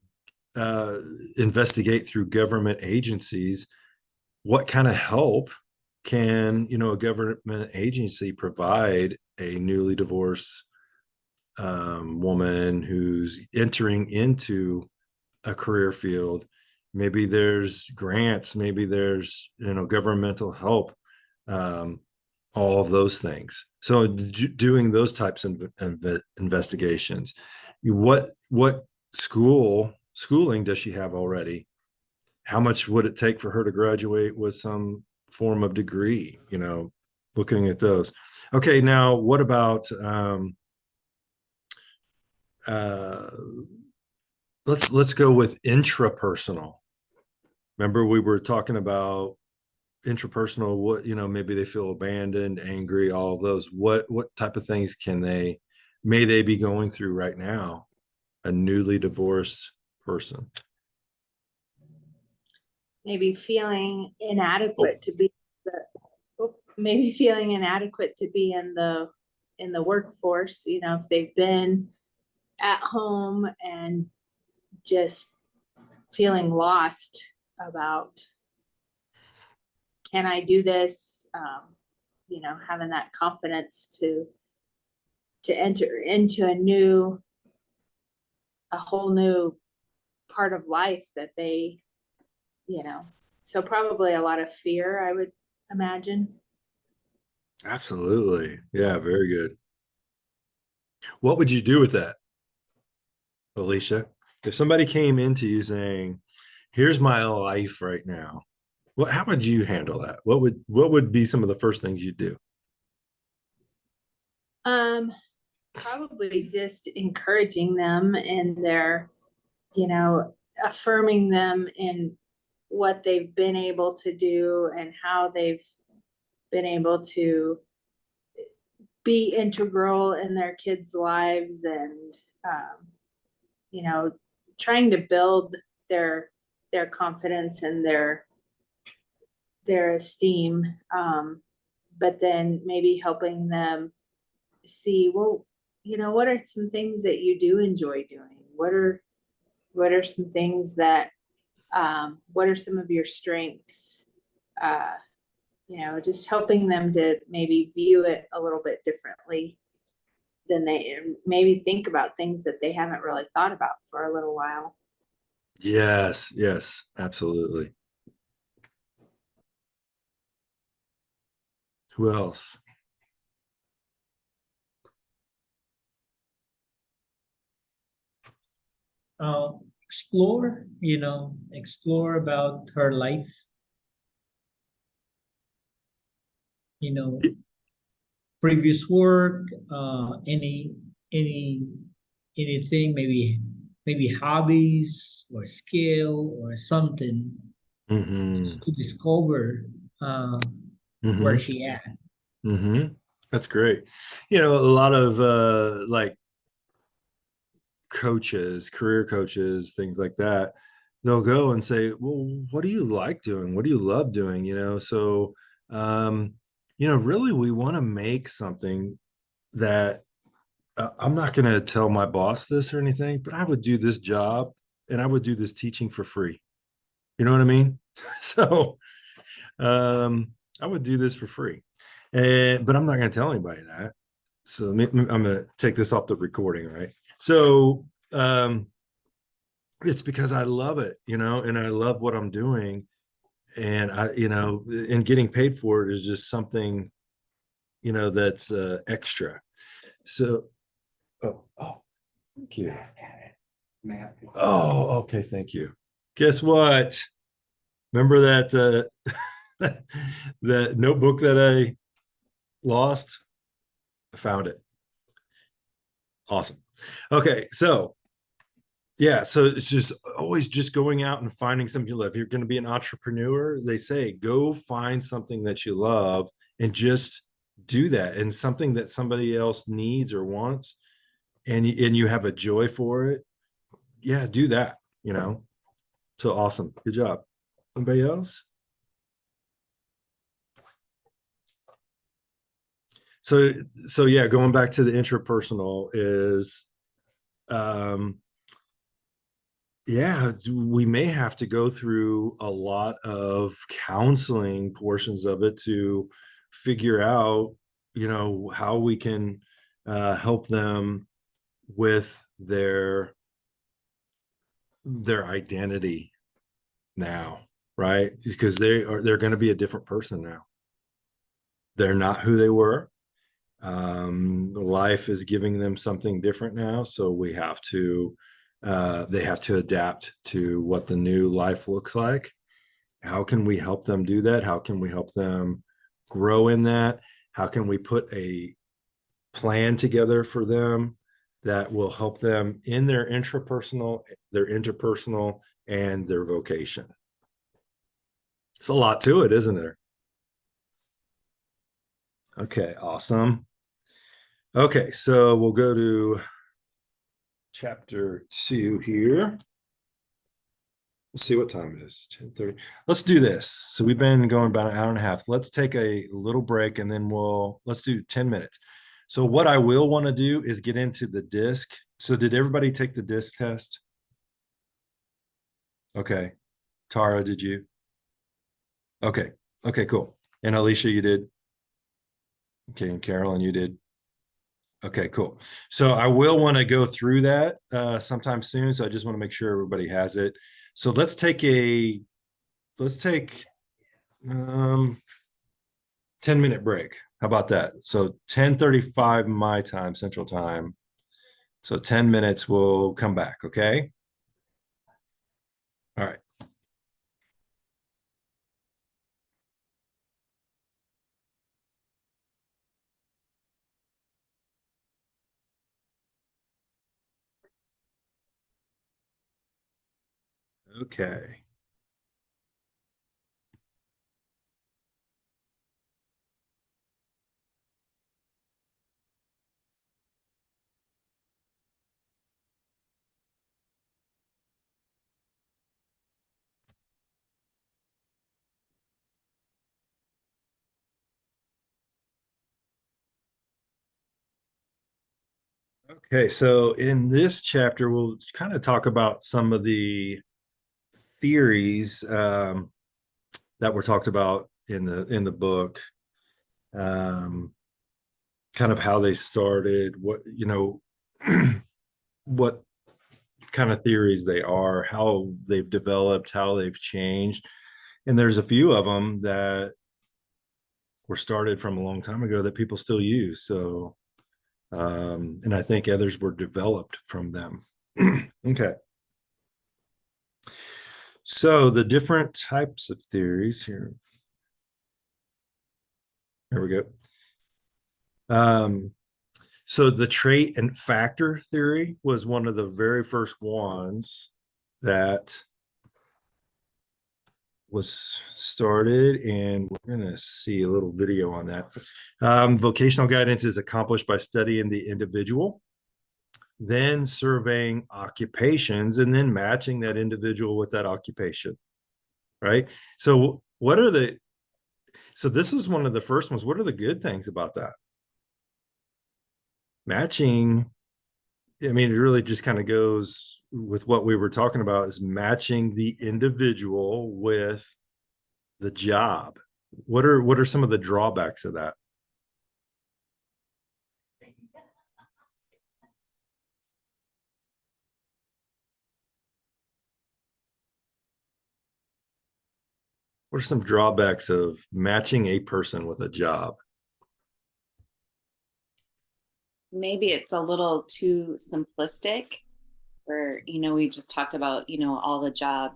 investigate through government agencies. What kind of help can, a government agency provide a newly divorced woman who's entering into a career field? Maybe there's grants, maybe there's, governmental help, um, all of those things. So doing those types of investigations. What schooling does she have already? How much would it take for her to graduate with some form of degree? Looking at those. Okay, now what about uh, let's go with intrapersonal. Remember we were talking about intrapersonal, what, maybe they feel abandoned, angry, all of those. What type of things may they be going through right now, a newly divorced person? Maybe feeling inadequate to be maybe feeling inadequate to be in the workforce, if they've been at home and just feeling lost about, can I do this? Having that confidence to enter into a whole new part of life that they, so probably a lot of fear, I would imagine. Absolutely. Yeah, very good. What would you do with that, Alicia? If somebody came into you saying, here's my life right now, how would you handle that? What would be some of the first things you'd do? Probably just encouraging them in their, affirming them in what they've been able to do and how they've been able to be integral in their kids' lives, and trying to build their confidence and their esteem, but then maybe helping them see, well, what are some things that you do enjoy doing? What are some things that, what are some of your strengths? Just helping them to maybe view it a little bit differently than they maybe think about things that they haven't really thought about for a little while. Yes, absolutely. Who else? Explore about her life, previous work, any anything, maybe hobbies or skill or something, just to discover where she at. That's great. A lot of like coaches, career coaches, things like that, they'll go and say, well, what do you like doing? What do you love doing? So really we want to make something that, I'm not going to tell my boss this or anything, but I would do this job and I would do this teaching for free. You know what I mean? So I would do this for free, but I'm not going to tell anybody that. So I'm going to take this off the recording, right? So it's because I love it, and I love what I'm doing, and and getting paid for it is just something, that's extra. So, oh, thank you. Oh, okay, thank you. Guess what? Remember that that notebook that I lost? I found it. Awesome. Okay, so yeah, so it's just always just going out and finding something you love. If you're going to be an entrepreneur, they say go find something that you love and just do that, and something that somebody else needs or wants, and you have a joy for it. Yeah, do that, you know. So awesome. Good job. Anybody else? So yeah, going back to the intrapersonal is um yeah, we may have to go through a lot of counseling portions of it to figure out, you know, how we can help them with their identity now, right? Because they're going to be a different person now. They're not who they were. Life is giving them something different now, so we have to they have to adapt to what the new life looks like. How can we help them do that? How can we help them grow in that? How can we put a plan together for them that will help them in their intrapersonal, their interpersonal, and their vocation? It's a lot to it, isn't there? Okay, awesome. Okay, so we'll go to chapter 2 here. Let's see what time it is. 10:30. Let's do this. So we've been going about an hour and a half. Let's take a little break and then let's do 10 minutes. So what I will want to do is get into the disc. So did everybody take the disc test? Okay. Tara, did you? Okay. Okay, cool. And Alicia, you did? Okay, and Carolyn, you did? Okay, cool. So I will want to go through that sometime soon. So I just want to make sure everybody has it. So let's take 10-minute break. How about that? So 10:35 my time, Central Time. So 10 minutes, we'll come back, okay? All right. Okay. Okay, so in this chapter, we'll kind of talk about some of the theories that were talked about in the book, um, kind of how they started, what what kind of theories they are, how they've developed, how they've changed, and there's a few of them that were started from a long time ago that people still use. So, and I think others were developed from them. Okay. So the different types of theories here. There we go. So the trait and factor theory was one of the very first ones that was started, and we're going to see a little video on that. Vocational guidance is accomplished by studying the individual, then surveying occupations, and then matching that individual with that occupation, right? So this is one of the first ones. What are the good things about that? Matching, I mean, it really just kind of goes with what we were talking about, is matching the individual with the job. What are some of the drawbacks of that? What are some drawbacks of matching a person with a job? Maybe it's a little too simplistic, where we just talked about all the job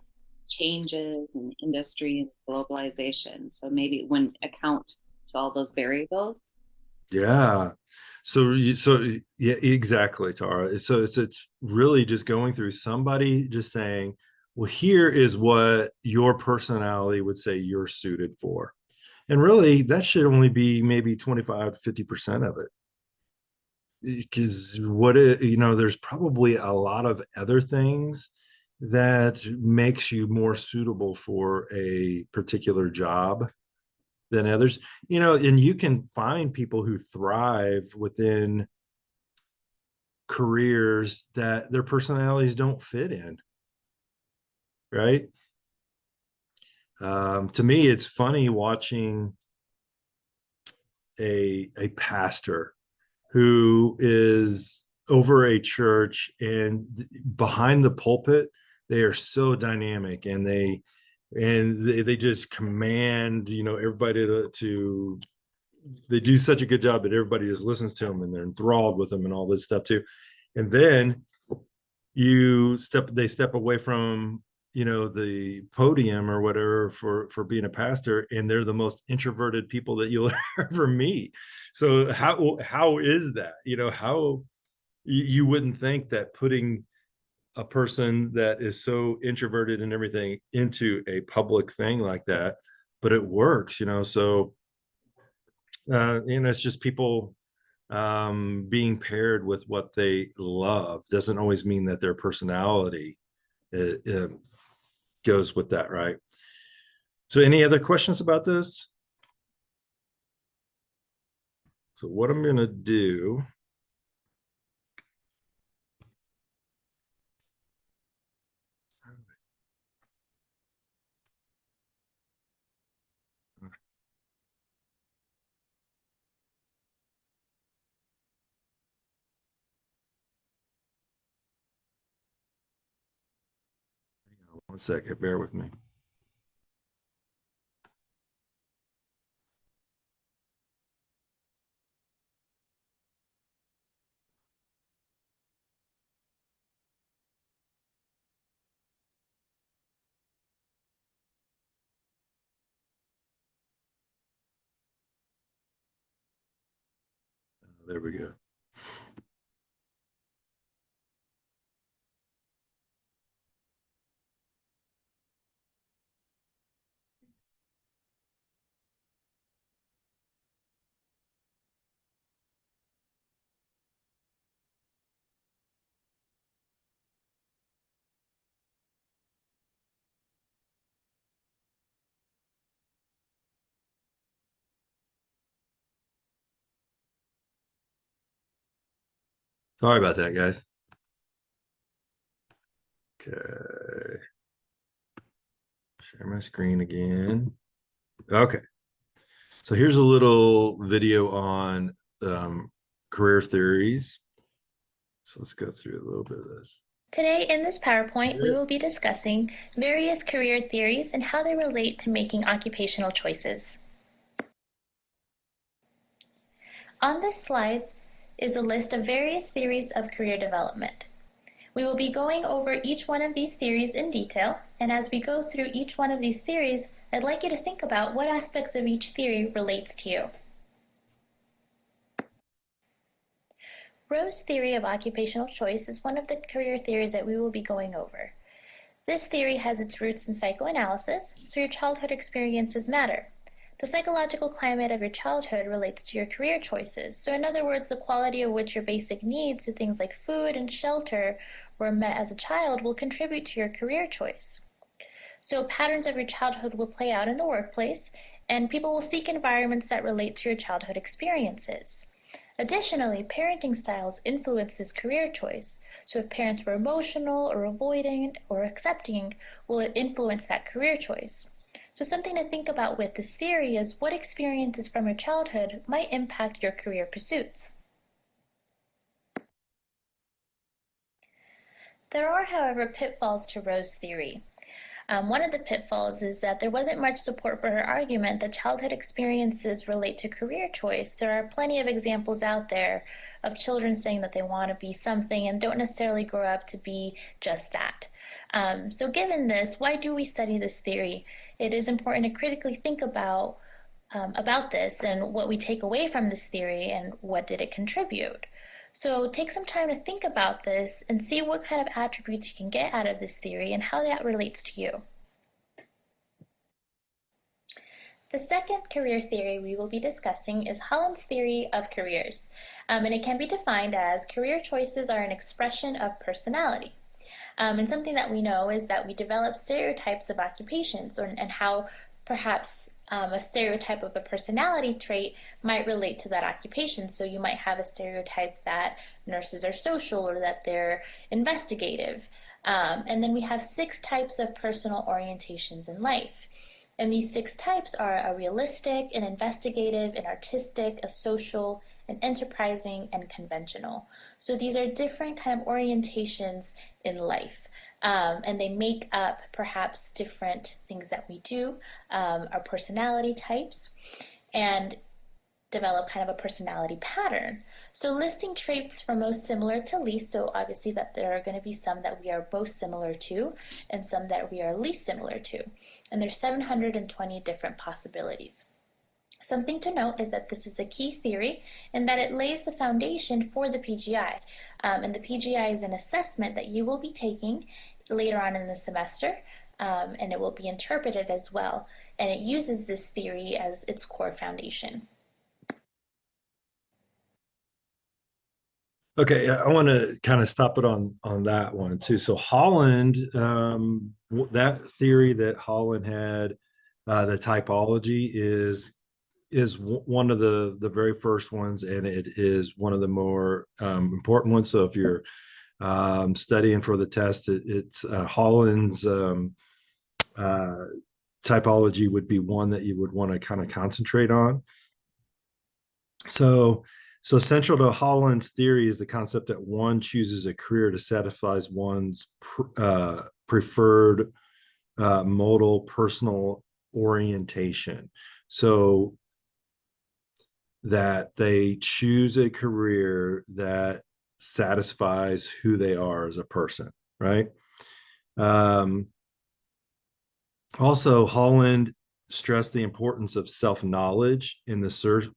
changes in industry and globalization. So maybe it wouldn't account to all those variables. Yeah. So yeah, exactly, Tara. So it's really just going through somebody just saying, well, here is what your personality would say you're suited for. And really, that should only be maybe 25 to 50% of it. Because there's probably a lot of other things that makes you more suitable for a particular job than others. And you can find people who thrive within careers that their personalities don't fit in, right? To me, it's funny watching a pastor who is over a church, and behind the pulpit they are so dynamic, and they just command everybody to they do such a good job that everybody just listens to them and they're enthralled with them and all this stuff too. And then they step away from the podium or whatever for being a pastor, and they're the most introverted people that you'll ever meet. So how is that? How you wouldn't think that putting a person that is so introverted and everything into a public thing like that, but it works. So it's just people being paired with what they love doesn't always mean that their personality goes with that, right? So any other questions about this? So what I'm going to do, one second, bear with me. There we go. Sorry about that, guys. Okay. Share my screen again. Okay. So here's a little video on career theories. So let's go through a little bit of this. Today in this PowerPoint, we will be discussing various career theories and how they relate to making occupational choices. On this slide is a list of various theories of career development. We will be going over each one of these theories in detail, and as we go through each one of these theories, I'd like you to think about what aspects of each theory relates to you. Rowe's theory of occupational choice is one of the career theories that we will be going over. This theory has its roots in psychoanalysis, so your childhood experiences matter. The psychological climate of your childhood relates to your career choices. So in other words, the quality of which your basic needs, so things like food and shelter, were met as a child will contribute to your career choice. So patterns of your childhood will play out in the workplace, and people will seek environments that relate to your childhood experiences. Additionally, parenting styles influence this career choice. So if parents were emotional or avoidant or accepting, will it influence that career choice? So something to think about with this theory is what experiences from your childhood might impact your career pursuits. There are, however, pitfalls to Rowe's theory. One of the pitfalls is that there wasn't much support for her argument that childhood experiences relate to career choice. There are plenty of examples out there of children saying that they want to be something and don't necessarily grow up to be just that. So given this, why do we study this theory? It is important to critically think about this and what we take away from this theory and what did it contribute. So take some time to think about this and see what kind of attributes you can get out of this theory and how that relates to you. The second career theory we will be discussing is Holland's theory of careers, and it can be defined as career choices are an expression of personality. And something that we know is that we develop stereotypes of occupations and how perhaps a stereotype of a personality trait might relate to that occupation. So you might have a stereotype that nurses are social or that they're investigative. And then we have 6 types of personal orientations in life. And these 6 types are a realistic, an investigative, an artistic, a social, an enterprising, and conventional. So these are different kind of orientations in life. And they make up perhaps different things that we do, our personality types, and develop kind of a personality pattern. So listing traits from most similar to least, so obviously that there are going to be some that we are most similar to and some that we are least similar to. And there's 720 different possibilities. Something to note is that this is a key theory and that it lays the foundation for the PGI. And the PGI is an assessment that you will be taking later on in the semester, and it will be interpreted as well. And it uses this theory as its core foundation. Okay, I want to kind of stop it on that one too. So Holland, that theory that Holland had, the typology is one of the very first ones, and it is one of the more important ones. So if you're studying for the test, it's Holland's typology would be one that you would want to kind of concentrate on. So central to Holland's theory is the concept that one chooses a career to satisfy one's preferred modal personal orientation. So that they choose a career that satisfies who they are as a person, right? Also, Holland stressed the importance of self-knowledge in the search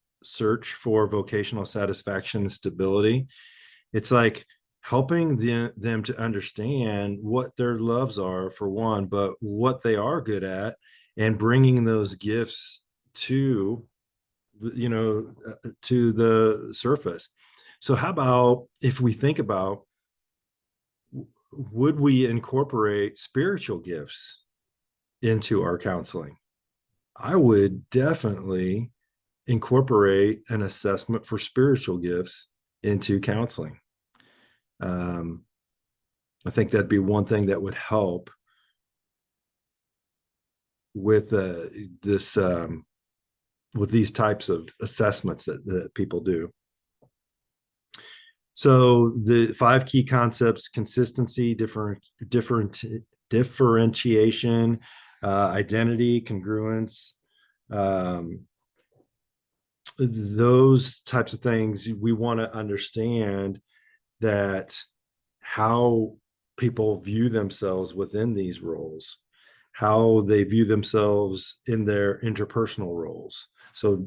for vocational satisfaction and stability. It's like helping them to understand what their loves are, for one, but what they are good at, and bringing those gifts to to the surface. So how about if we think about, would we incorporate spiritual gifts into our counseling? I would definitely incorporate an assessment for spiritual gifts into counseling. I think that'd be one thing that would help with with these types of assessments that people do. So the 5 key concepts: consistency, differentiation, identity, congruence, those types of things. We want to understand that how people view themselves within these roles, how they view themselves in their interpersonal roles. So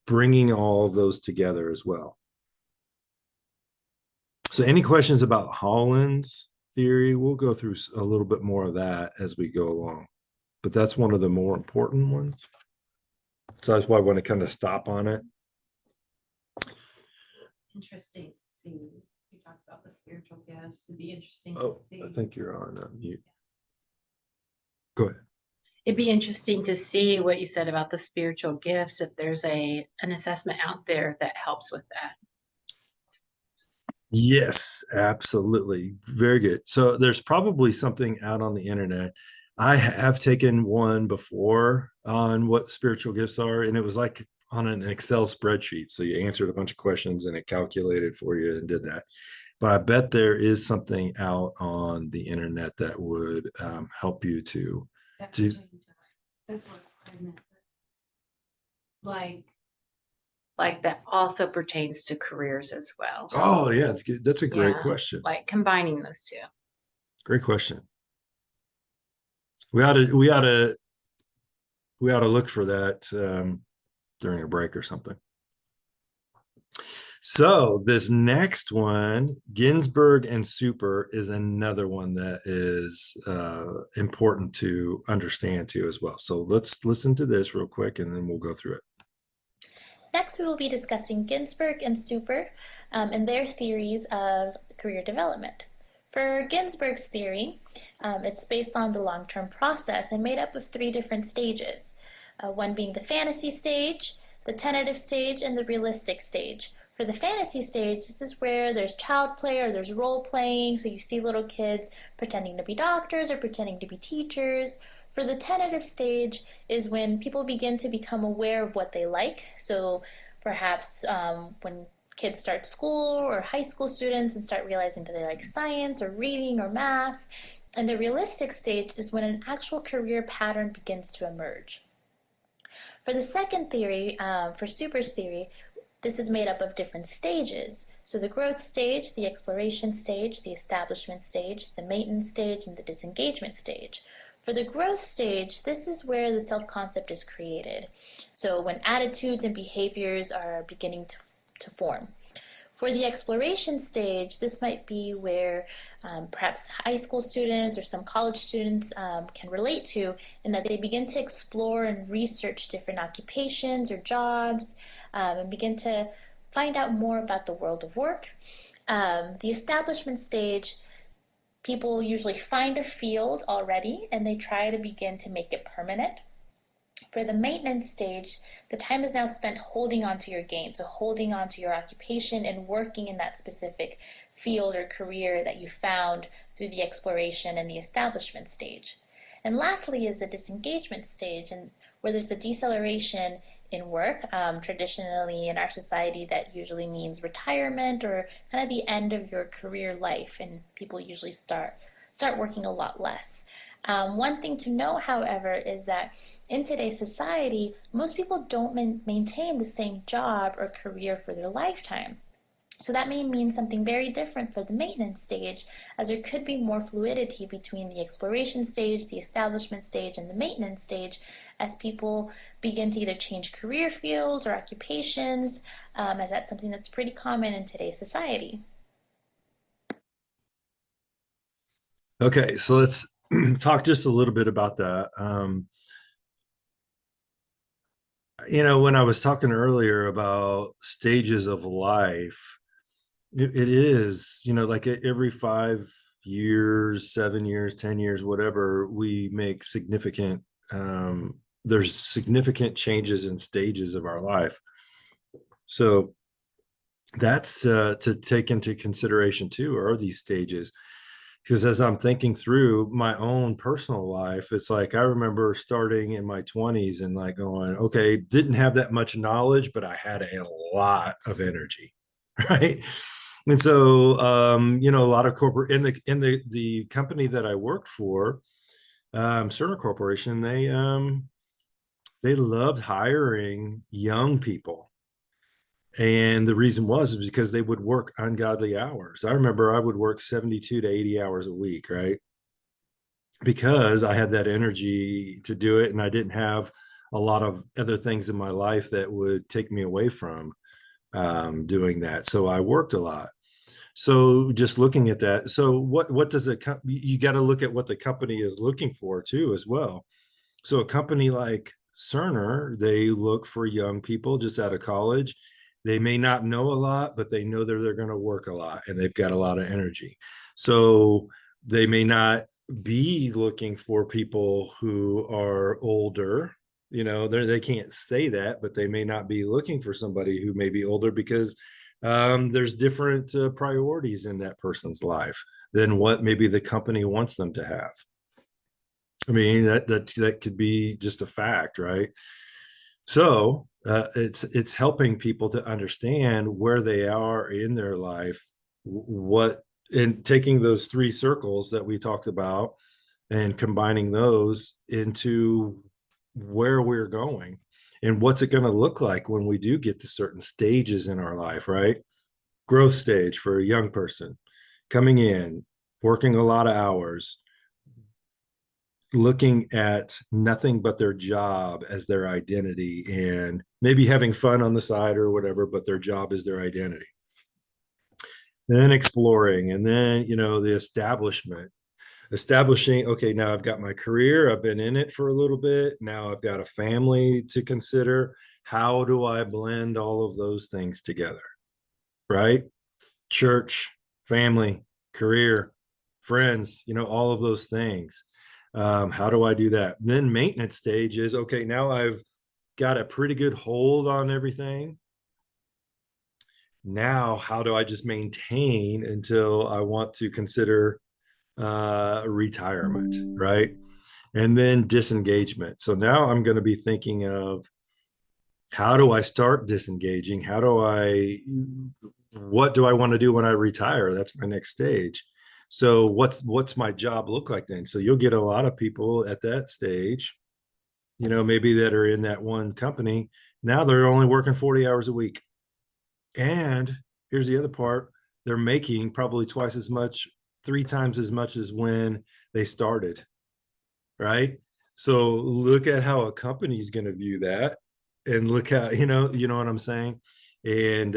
bringing all of those together as well. So any questions about Holland's theory? We'll go through a little bit more of that as we go along, but that's one of the more important ones. So that's why I want to kind of stop on it. Interesting to see. You talked about the spiritual gifts. It'd be interesting Oh, to see. I think you're on mute. Go ahead. It'd be interesting to see what you said about the spiritual gifts, if there's an assessment out there that helps with that. Yes, absolutely. Very good. So there's probably something out on the internet. I have taken one before on what spiritual gifts are, and it was like on an Excel spreadsheet. So you answered a bunch of questions and it calculated for you and did that. But I bet there is something out on the internet that would help you to That's what I meant. Like that also pertains to careers as well. Oh yeah, that's good. That's a great Yeah, question. like combining those two. Great question. We ought to look for that during a break or something. So this next one, Ginsburg and super, is another one that is important to understand too as well. So let's listen to this real quick and then we'll go through it. Next, we will be discussing Ginsburg and Super and their theories of career development. For Ginsburg's theory, it's based on the long-term process and made up of 3 different stages, one being the fantasy stage, the tentative stage, and the realistic stage. For the fantasy stage, this is where there's child play or there's role playing, so you see little kids pretending to be doctors or pretending to be teachers. For the tentative stage is when people begin to become aware of what they like. So perhaps when kids start school or high school students and start realizing that they like science or reading or math. And the realistic stage is when an actual career pattern begins to emerge. For the second theory, for Super's theory, this is made up of different stages. So the growth stage, the exploration stage, the establishment stage, the maintenance stage, and the disengagement stage. For the growth stage, this is where the self-concept is created. So when attitudes and behaviors are beginning to form. For the exploration stage, this might be where perhaps high school students or some college students can relate to, in that they begin to explore and research different occupations or jobs and begin to find out more about the world of work. The establishment stage, people usually find a field already and they try to begin to make it permanent. For the maintenance stage, the time is now spent holding on to your gain, so holding on to your occupation and working in that specific field or career that you found through the exploration and the establishment stage. And lastly is the disengagement stage, and where there's a deceleration in work. Traditionally in our society, that usually means retirement or kind of the end of your career life, and people usually start working a lot less. One thing to know, however, is that in today's society, most people don't maintain the same job or career for their lifetime. So that may mean something very different for the maintenance stage, as there could be more fluidity between the exploration stage, the establishment stage, and the maintenance stage, as people begin to either change career fields or occupations, as that's something that's pretty common in today's society. Okay, so let's talk just a little bit about that. When I was talking earlier about stages of life, it is, like every 5 years, 7 years, 10 years, whatever, we make there's significant changes in stages of our life. So that's to take into consideration too, are these stages. Because as I'm thinking through my own personal life, it's like I remember starting in my 20s and like going, okay, didn't have that much knowledge, but I had a lot of energy, right? And so, a lot of corporate in the company that I worked for, Cerner Corporation, they loved hiring young people. And the reason was because they would work ungodly hours. I remember I would work 72 to 80 hours a week, right? Because I had that energy to do it and I didn't have a lot of other things in my life that would take me away from doing that. So I worked a lot. So just looking at that, so what does you got to look at what the company is looking for too as well. So a company like Cerner, they look for young people just out of college. They may not know a lot, but they know that they're going to work a lot and they've got a lot of energy. So they may not be looking for people who are older. They can't say that, but they may not be looking for somebody who may be older because there's different priorities in that person's life than what maybe the company wants them to have. I mean, that could be just a fact, right? So it's helping people to understand where they are in their life, and taking those 3 circles that we talked about and combining those into where we're going and what's it going to look like when we do get to certain stages in our life, right? Growth stage for a young person coming in, working a lot of hours, looking at nothing but their job as their identity, and maybe having fun on the side or whatever, but their job is their identity. And then exploring, and then, the establishing, okay, now I've got my career, I've been in it for a little bit, now I've got a family to consider. How do I blend all of those things together? Right? Church, family, career, friends, all of those things. How do I do that? Then maintenance stage is, okay, now I've got a pretty good hold on everything. Now, how do I just maintain until I want to consider retirement, right? And then disengagement. So now I'm going to be thinking of, how do I start disengaging? What do I want to do when I retire? That's my next stage. So what's my job look like then? So you'll get a lot of people at that stage, maybe that are in that one company. Now they're only working 40 hours a week. And here's the other part, they're making probably twice as much, 3 times as much as when they started, right? So look at how a company is going to view that, and look how, what I'm saying. And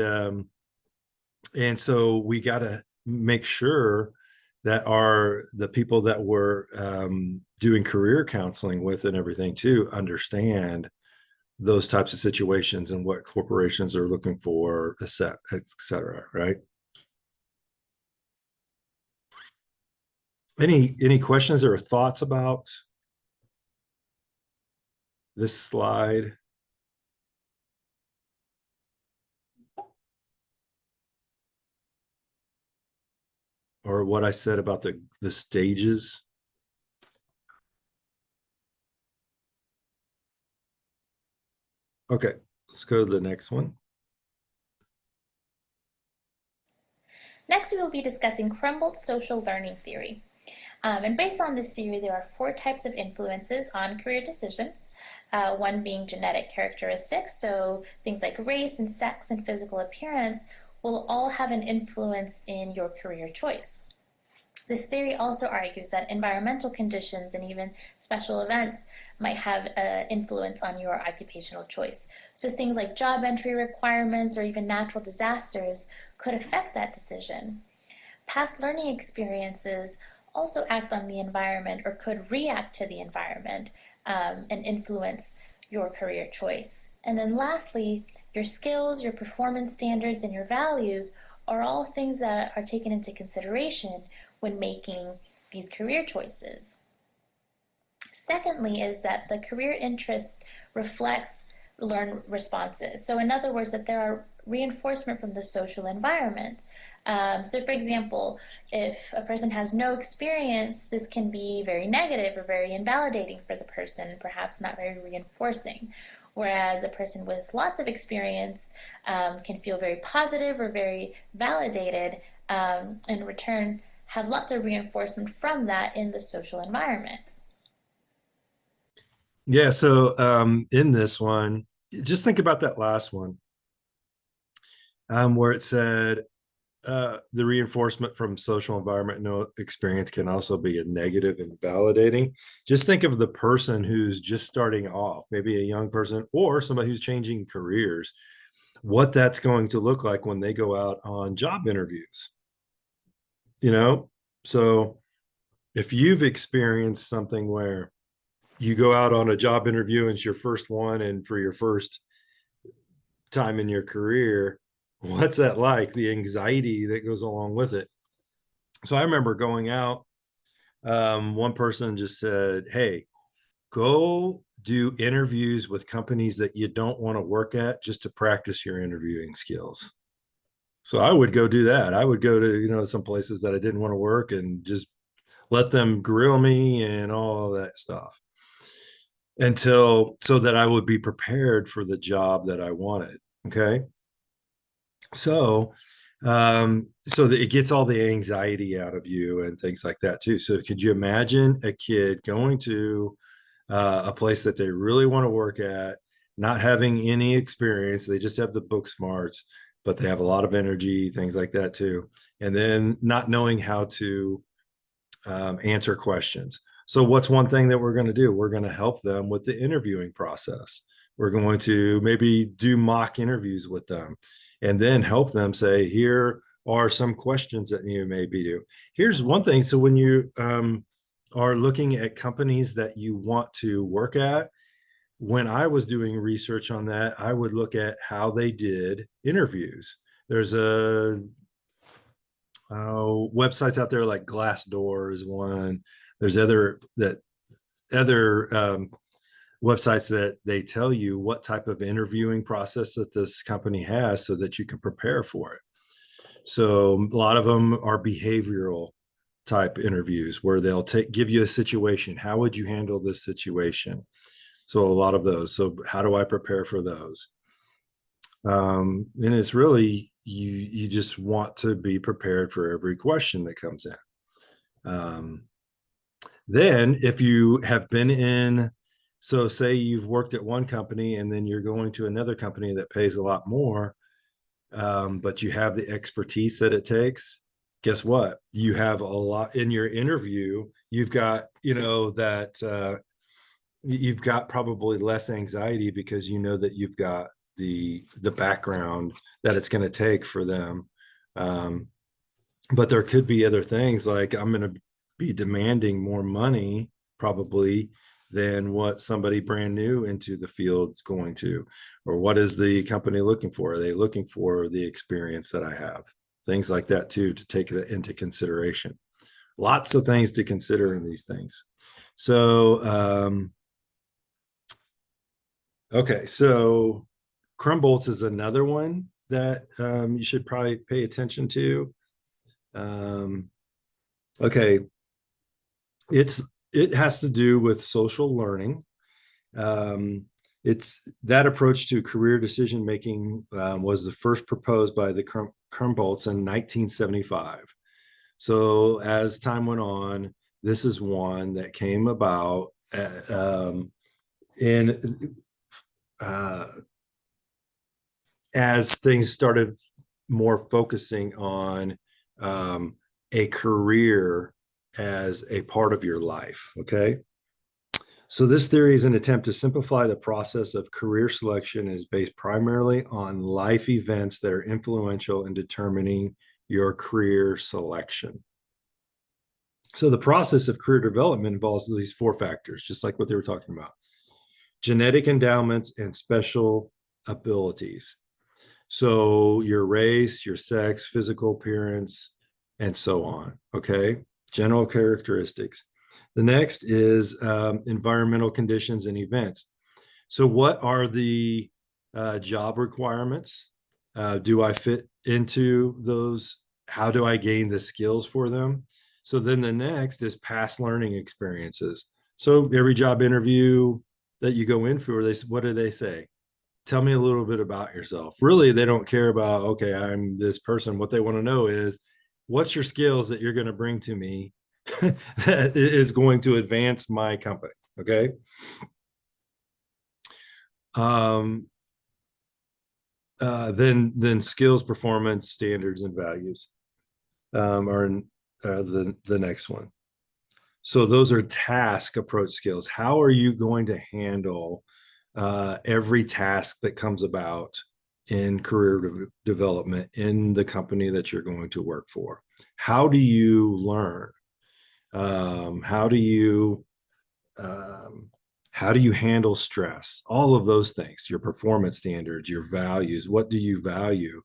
so we got to make sure that the people that we're doing career counseling with and everything too understand those types of situations and what corporations are looking for, et cetera, right? Any questions or thoughts about this slide? Or what I said about the stages? Okay, let's go to the next one. Next, we will be discussing Crumbold's social learning theory. And based on this theory, there are 4 types of influences on career decisions, one being genetic characteristics, so things like race and sex and physical appearance will all have an influence in your career choice. This theory also argues that environmental conditions and even special events might have an influence on your occupational choice. So things like job entry requirements or even natural disasters could affect that decision. Past learning experiences also act on the environment or could react to the environment and influence your career choice. And then lastly, your skills, your performance standards, and your values are all things that are taken into consideration when making these career choices. Secondly is that the career interest reflects learned responses. So in other words, that there are reinforcement from the social environment. So for example, if a person has no experience, this can be very negative or very invalidating for the person, perhaps not very reinforcing. Whereas a person with lots of experience can feel very positive or very validated, in return have lots of reinforcement from that in the social environment. Yeah, so in this one, just think about that last one, where it said the reinforcement from social environment, no experience can also be a negative and validating. Just think of the person who's just starting off, maybe a young person or somebody who's changing careers, what that's going to look like when they go out on job interviews. So if you've experienced something where you go out on a job interview and it's your first one, and for your first time in your career, what's that like? The anxiety that goes along with it. So I remember going out, one person just said, hey, go do interviews with companies that you don't want to work at just to practice your interviewing skills. So I would go do that. I would go to, some places that I didn't want to work and just let them grill me and all that stuff, so that I would be prepared for the job that I wanted. Okay. So that it gets all the anxiety out of you and things like that too. So could you imagine a kid going to a place that they really want to work at, not having any experience, they just have the book smarts, but they have a lot of energy, things like that too, and then not knowing how to answer questions. So what's one thing that we're going to do? We're going to help them with the interviewing process. We're going to maybe do mock interviews with them and then help them say, here are some questions that you may be do. Here's one thing. So when you are looking at companies that you want to work at, when I was doing research on that, I would look at how they did interviews. There's a websites out there like Glassdoor is one. There's other websites that they tell you what type of interviewing process that this company has so that you can prepare for it. So a lot of them are behavioral type interviews where they'll give you a situation. How would you handle this situation? So a lot of those. So how do I prepare for those? And it's really, you just want to be prepared for every question that comes in. Then if you have been in, so say you've worked at one company and then you're going to another company that pays a lot more, but you have the expertise that it takes, guess what? You have a lot in your interview. You've got, you've got probably less anxiety because you know that you've got the background that it's going to take for them. But there could be other things like I'm going to be demanding more money probably than what somebody brand new into the field's going to, or what is the company looking for? Are they looking for the experience that I have? Things like that too, to take it into consideration. Lots of things to consider in these things. So, okay, so Crumbolts is another one that you should probably pay attention to. Okay, it has to do with social learning. It's that approach to career decision making was the first proposed by the Crumbolts in 1975. So as time went on, this is one that came about as things started more focusing on a career as a part of your life. Okay. So this theory is an attempt to simplify the process of career selection and is based primarily on life events that are influential in determining your career selection. So the process of career development involves these four factors, just like what they were talking about: genetic endowments and special abilities. So your race, your sex, physical appearance, and so on. Okay. General characteristics. The next is environmental conditions and events. So what are the job requirements? Do I fit into those? How do I gain the skills for them? So then the next is past learning experiences. So every job interview that you go in for, what do they say? Tell me a little bit about yourself. Really, they don't care about, okay, I'm this person. What they want to know is, what's your skills that you're going to bring to me that is going to advance my company? Okay. Then skills, performance, standards, and values are the next one. So those are task approach skills. How are you going to handle every task that comes about in career development in the company that you're going to work for? How do you learn? How do you handle stress? All of those things, your performance standards, your values. What do you value?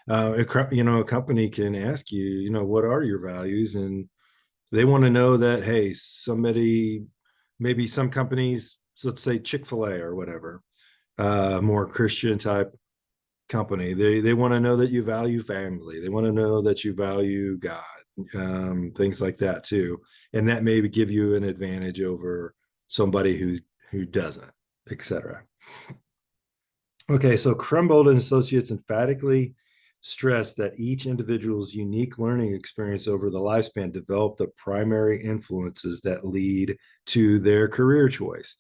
A company can ask you, what are your values? And they want to know that, hey, somebody, maybe some companies, so let's say Chick-fil-A or whatever, more Christian type company, they want to know that you value family. They want to know that you value God, things like that too. And that may give you an advantage over somebody who doesn't, etc. Okay, so Crumbold and Associates emphatically stress that each individual's unique learning experience over the lifespan develop the primary influences that lead to their career choice.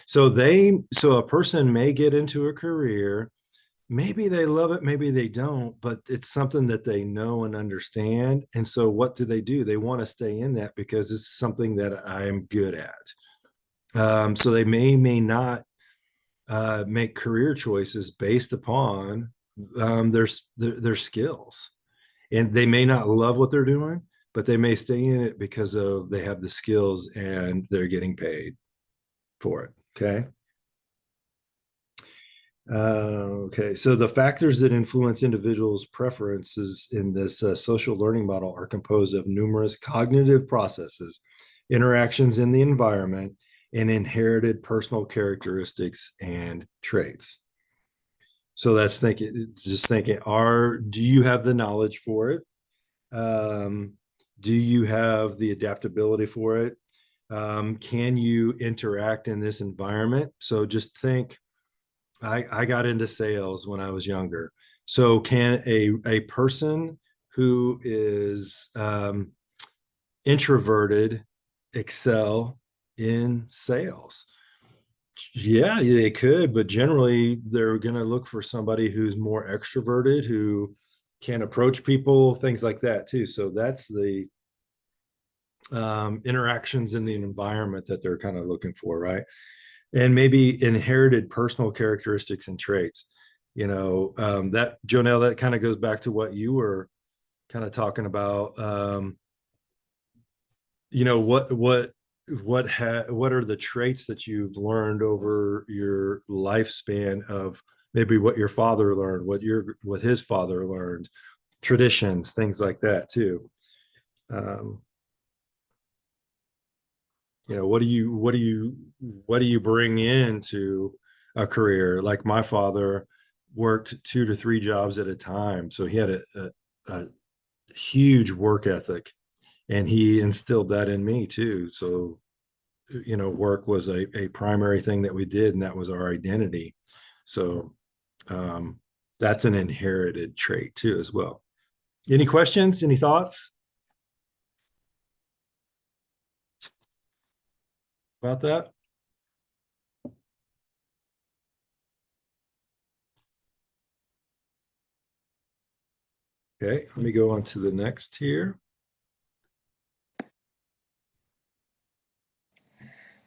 So a person may get into a career maybe they love it, maybe they don't, but it's something that they know and understand. And so what do? They want to stay in that because it's something that I am good at. So they may not make career choices based upon their skills, and they may not love what they're doing, but they may stay in it because of they have the skills and they're getting paid for it. Okay. Okay, so the factors that influence individuals' preferences in this social learning model are composed of numerous cognitive processes, interactions in the environment, and inherited personal characteristics and traits. So that's just thinking, do you have the knowledge for it? Do you have the adaptability for it? Can you interact in this environment? So just think, I got into sales when I was younger. So can a person who is introverted excel in sales? Yeah, they could, but generally they're going to look for somebody who's more extroverted, who can approach people, things like that too. So that's the interactions in the environment that they're kind of looking for, right? And maybe inherited personal characteristics and traits. That Jonelle, that kind of goes back to what you were kind of talking about. What are the traits that you've learned over your lifespan of maybe what your father learned, what his father learned, traditions, things like that too. What do you bring into a career? Like my father worked 2 to 3 jobs at a time, so he had a huge work ethic, and he instilled that in me too. So work was a primary thing that we did, and that was our identity. So that's an inherited trait too as well. Any questions, any thoughts about that? Okay, let me go on to the next here.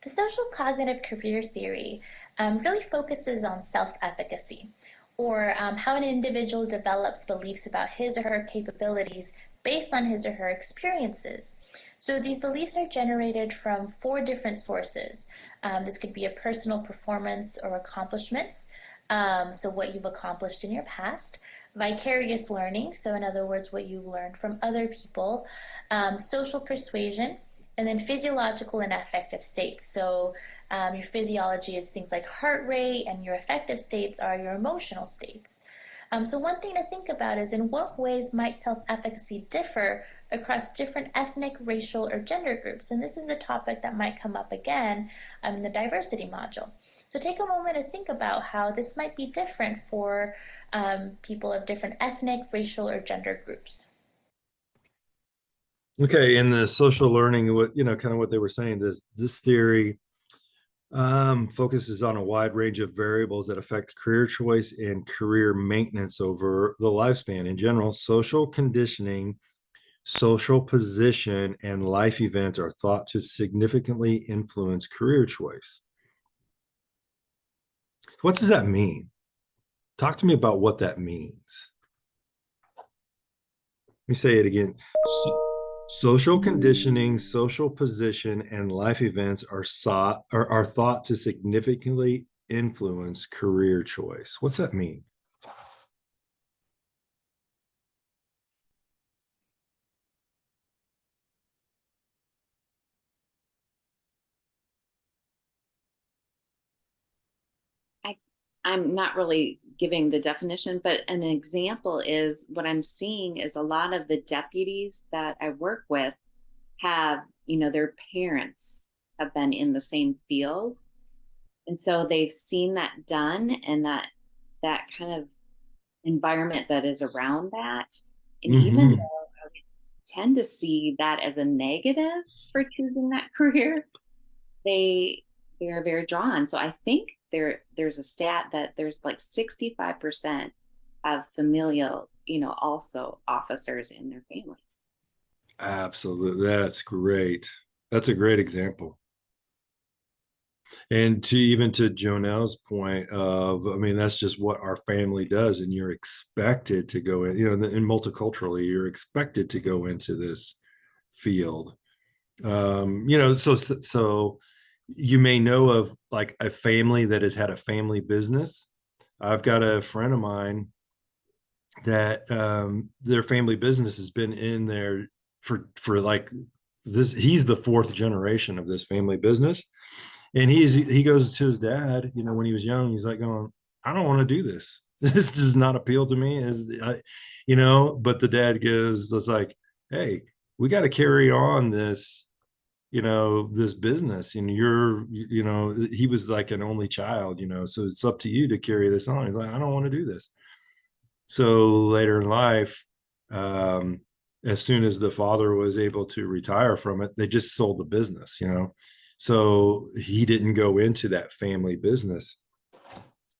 The social cognitive career theory really focuses on self-efficacy, or how an individual develops beliefs about his or her capabilities based on his or her experiences. So these beliefs are generated from 4 different sources. This could be a personal performance or accomplishments, so what you've accomplished in your past, vicarious learning, so in other words, what you've learned from other people, social persuasion, and then physiological and affective states. So your physiology is things like heart rate, and your affective states are your emotional states. So one thing to think about is, in what ways might self-efficacy differ across different ethnic, racial, or gender groups? And this is a topic that might come up again in the diversity module. So take a moment to think about how this might be different for people of different ethnic, racial, or gender groups. Okay, in the social learning, kind of what they were saying, this theory focuses on a wide range of variables that affect career choice and career maintenance over the lifespan. In general, social conditioning, social position, and life events are thought to significantly influence career choice. What does that mean? Talk to me about what that means. Let me say it again. Social conditioning, social position, and life events are thought to significantly influence career choice. What's that mean? I'm not really giving the definition, but an example is what I'm seeing is a lot of the deputies that I work with have, their parents have been in the same field. And so they've seen that done, and that kind of environment that is around that. And even though I would tend to see that as a negative for choosing that career, they they're very drawn. So I think there's a stat that there's like 65% of familial, also officers in their families. Absolutely. That's great. That's a great example. And to Jonelle's point of, I mean, that's just what our family does, and you're expected to go in, in multiculturally, you're expected to go into this field. So you may know of like a family that has had a family business. I've got a friend of mine that their family business has been in there for like this. He's the fourth generation of this family business, and he goes to his dad, when he was young, he's like going, I don't want to do this. This does not appeal to me. But the dad goes, it's like, hey, we got to carry on this, this business. And he was like an only child, so it's up to you to carry this on. He's like, I don't want to do this. So later in life, as soon as the father was able to retire from it, they just sold the business, So he didn't go into that family business,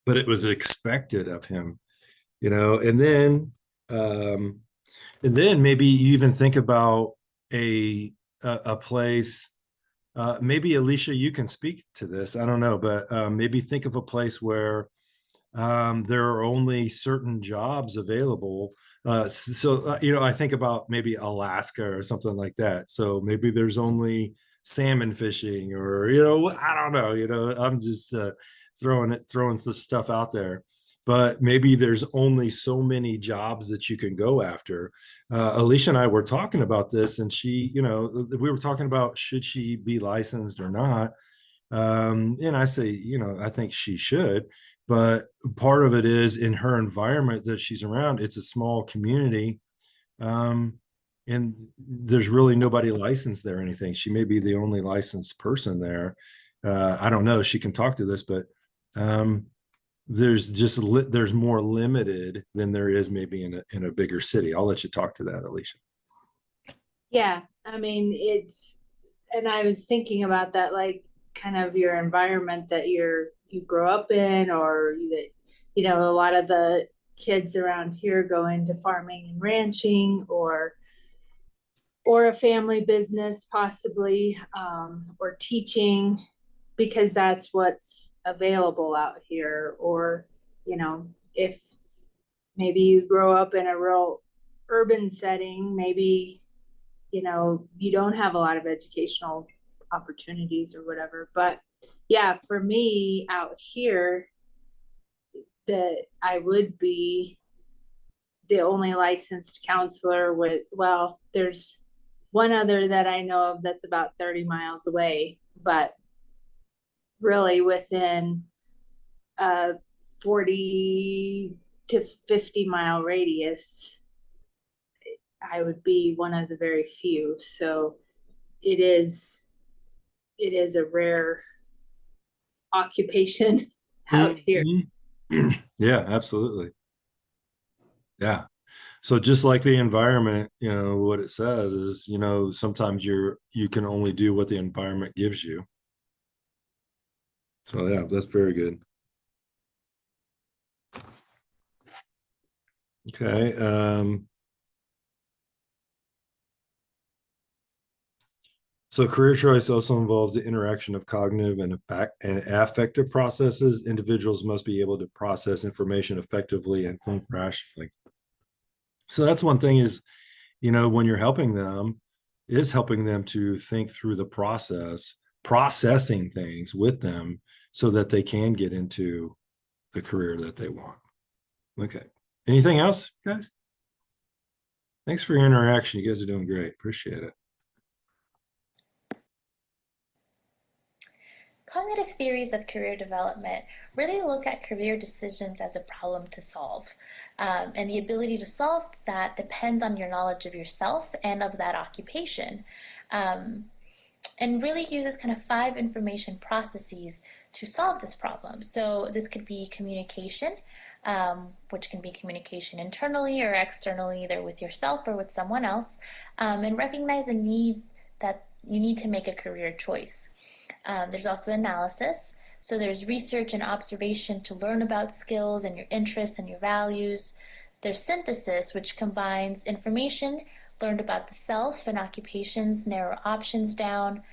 but it was expected of him, and then maybe you even think about a place. Maybe Alicia, you can speak to this. I don't know, but maybe think of a place where there are only certain jobs available. I think about maybe Alaska or something like that. So maybe there's only salmon fishing, or I don't know. I'm just throwing some stuff out there. But maybe there's only so many jobs that you can go after. Alicia and I were talking about this, and we were talking about should she be licensed or not. And I say, I think she should, but part of it is in her environment that she's around. It's a small community, and there's really nobody licensed there or anything. She may be the only licensed person there. I don't know. She can talk to this, but there's more limited than there is maybe in a bigger city. I'll let you talk to that, Alicia. Yeah, I mean, and I was thinking about that, like kind of your environment that you grow up in, or that, a lot of the kids around here go into farming and ranching, or a family business possibly, or teaching, because that's what's available out here. Or, if maybe you grow up in a real urban setting, maybe, you don't have a lot of educational opportunities or whatever. But yeah, for me out here, that I would be the only licensed counselor there's one other that I know of that's about 30 miles away, but really within a 40 to 50 mile radius, I would be one of the very few. So it is a rare occupation out here. Yeah, absolutely. Yeah. So just like the environment, what it says is, sometimes you can only do what the environment gives you. So yeah, that's very good. Okay. So career choice also involves the interaction of cognitive and affective processes. Individuals must be able to process information effectively and think rationally. So that's one thing is, when you're helping them to think through the processing things with them so that they can get into the career that they want. Okay. Anything else, guys? Thanks for your interaction. You guys are doing great. Appreciate it. Cognitive theories of career development really look at career decisions as a problem to solve. And the ability to solve that depends on your knowledge of yourself and of that occupation. And really uses kind of 5 information processes to solve this problem. So this could be communication, which can be communication internally or externally, either with yourself or with someone else, and recognize the need that you need to make a career choice. There's also analysis. So there's research and observation to learn about skills and your interests and your values. There's synthesis, which combines information learned about the self and occupations, narrow options down.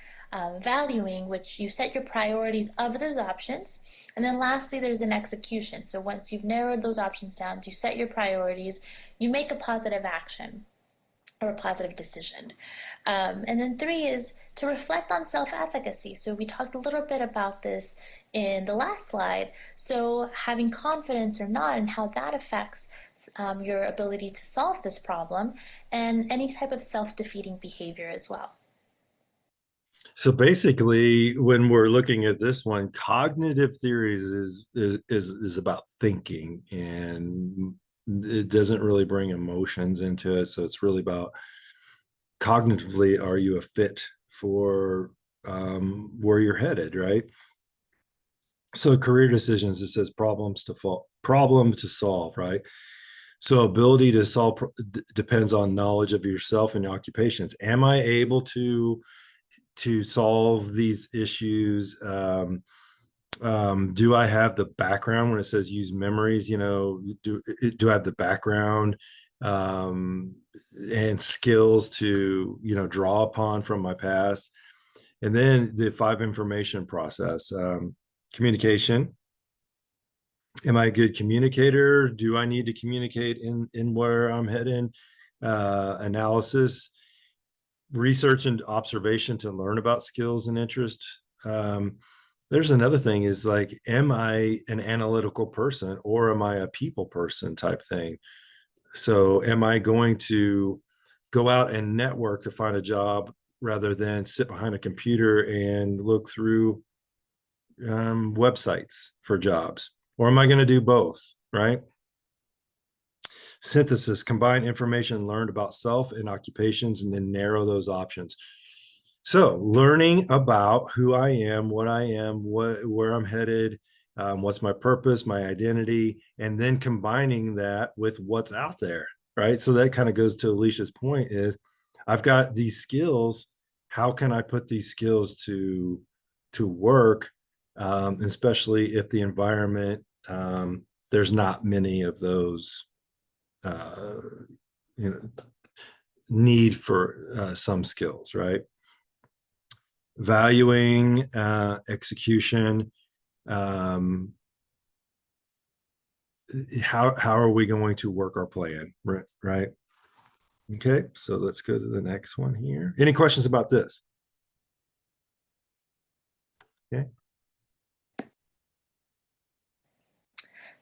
Valuing, which you set your priorities of those options. And then lastly, there's an execution. So once you've narrowed those options down, you set your priorities, you make a positive action or a positive decision. And then 3 is to reflect on self-efficacy. So we talked a little bit about this in the last slide. So having confidence or not and how that affects your ability to solve this problem, and any type of self-defeating behavior as well. So basically, when we're looking at this one, cognitive theories is about thinking, and it doesn't really bring emotions into it. So it's really about cognitively, are you a fit for where you're headed, right? So career decisions, it says problem to solve, right? So ability to solve depends on knowledge of yourself and your occupations. Am I able to solve these issues? Do I have the background when it says use memories? Do I have the background and skills to draw upon from my past? And then the 5 information process. Communication. Am I a good communicator? Do I need to communicate in where I'm heading? Analysis, research and observation to learn about skills and interest. There's another thing is like, am I an analytical person or am I a people person type thing? So am I going to go out and network to find a job rather than sit behind a computer and look through websites for jobs? Or am I going to do both, right? Synthesis, combine information learned about self and occupations and then narrow those options. So learning about who I am, where I'm headed, what's my purpose, my identity, and then combining that with what's out there, right? So that kind of goes to Alicia's point is, I've got these skills. How can I put these skills to work, especially if the environment, there's not many of those need for some skills, right? Valuing, execution. How are we going to work our plan, right? Okay, so let's go to the next one here. Any questions about this? Okay.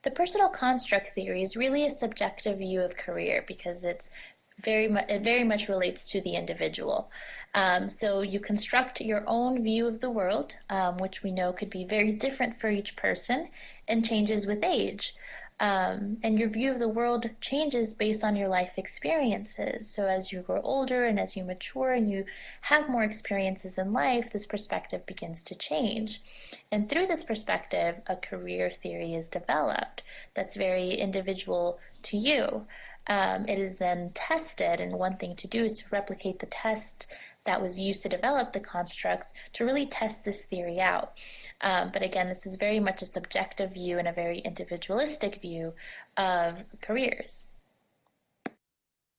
The personal construct theory is really a subjective view of career because it very much relates to the individual. So you construct your own view of the world, which we know could be very different for each person and changes with age. And your view of the world changes based on your life experiences. So as you grow older and as you mature and you have more experiences in life, this perspective begins to change. And through this perspective, a career theory is developed that's very individual to you. It is then tested, and one thing to do is to replicate the test that was used to develop the constructs to really test this theory out. But again, this is very much a subjective view and a very individualistic view of careers.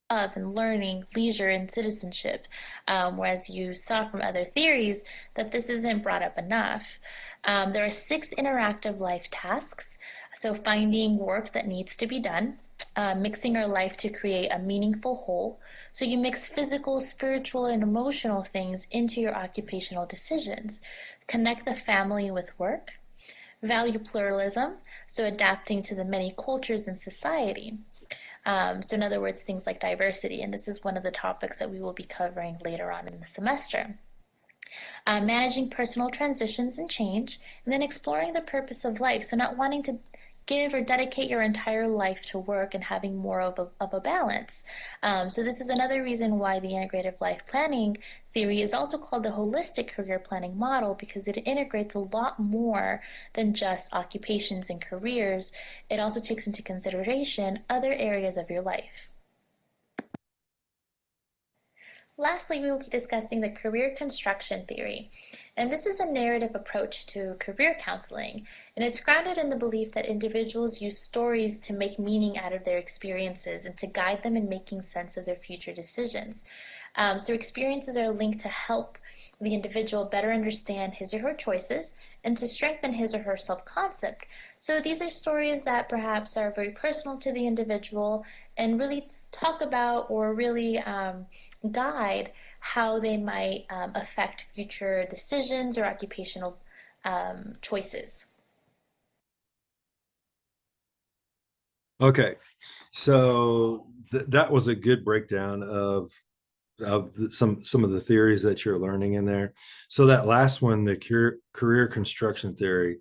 Of and learning, leisure, and citizenship, whereas you saw from other theories that this isn't brought up enough. There are 6 interactive life tasks, so finding work that needs to be done, mixing our life to create a meaningful whole. So you mix physical, spiritual, and emotional things into your occupational decisions. Connect the family with work. Value pluralism, so adapting to the many cultures in society. So in other words, things like diversity, and this is one of the topics that we will be covering later on in the semester. Managing personal transitions and change, and then exploring the purpose of life, so not wanting to give or dedicate your entire life to work and having more of a balance. So this is another reason why the integrative life planning theory is also called the holistic career planning model, because it integrates a lot more than just occupations and careers. It also takes into consideration other areas of your life. Lastly, we will be discussing the career construction theory. And this is a narrative approach to career counseling, and it's grounded in the belief that individuals use stories to make meaning out of their experiences and to guide them in making sense of their future decisions. So experiences are linked to help the individual better understand his or her choices and to strengthen his or her self-concept. So these are stories that perhaps are very personal to the individual and really talk about or really guide how they might affect future decisions or occupational choices. Okay, so that was a good breakdown of some of the theories that you're learning in there. So that last one, the career construction theory,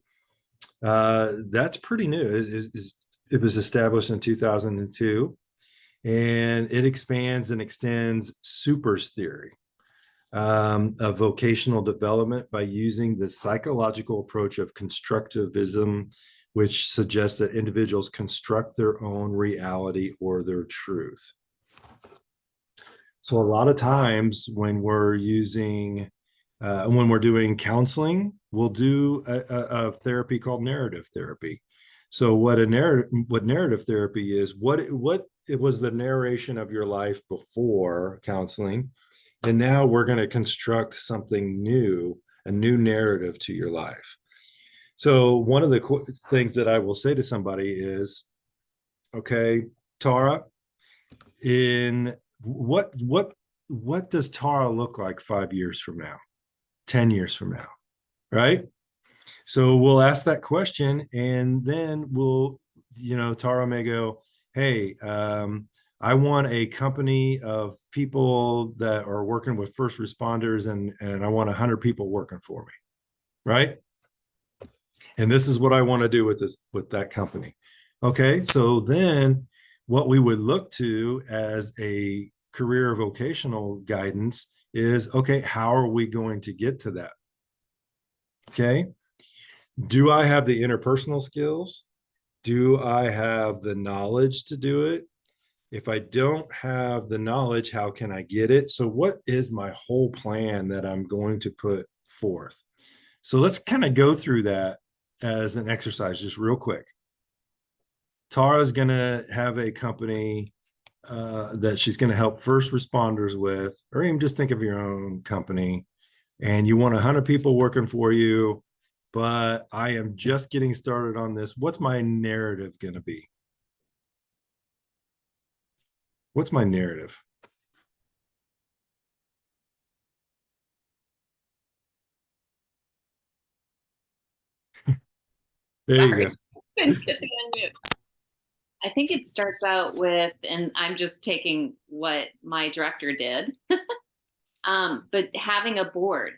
that's pretty new. It was established in 2002, and it expands and extends Super's theory of vocational development by using the psychological approach of constructivism, which suggests that individuals construct their own reality or their truth. So a lot of times when we're doing counseling, we'll do a therapy called narrative therapy. So what narrative therapy is, what it was the narration of your life before counseling, and now we're going to construct something new, a new narrative to your life. So one of the things that I will say to somebody is, okay, Tara, in what does Tara look like 5 years from now, 10 years from now, right? So we'll ask that question, and then Tara may go, hey, I want a company of people that are working with first responders, and I want 100 people working for me, right? And this is what I want to do with that company. Okay, so then what we would look to as a career vocational guidance is, okay, how are we going to get to that? Okay, do I have the interpersonal skills? Do I have the knowledge to do it? If I don't have the knowledge, how can I get it? So what is my whole plan that I'm going to put forth? So let's kind of go through that as an exercise, just real quick. Tara's going to have a company that she's going to help first responders with, or even just think of your own company, and you want 100 people working for you, but I am just getting started on this. What's my narrative going to be? What's my narrative? There you go. I think it starts out with, and I'm just taking what my director did, but having a board,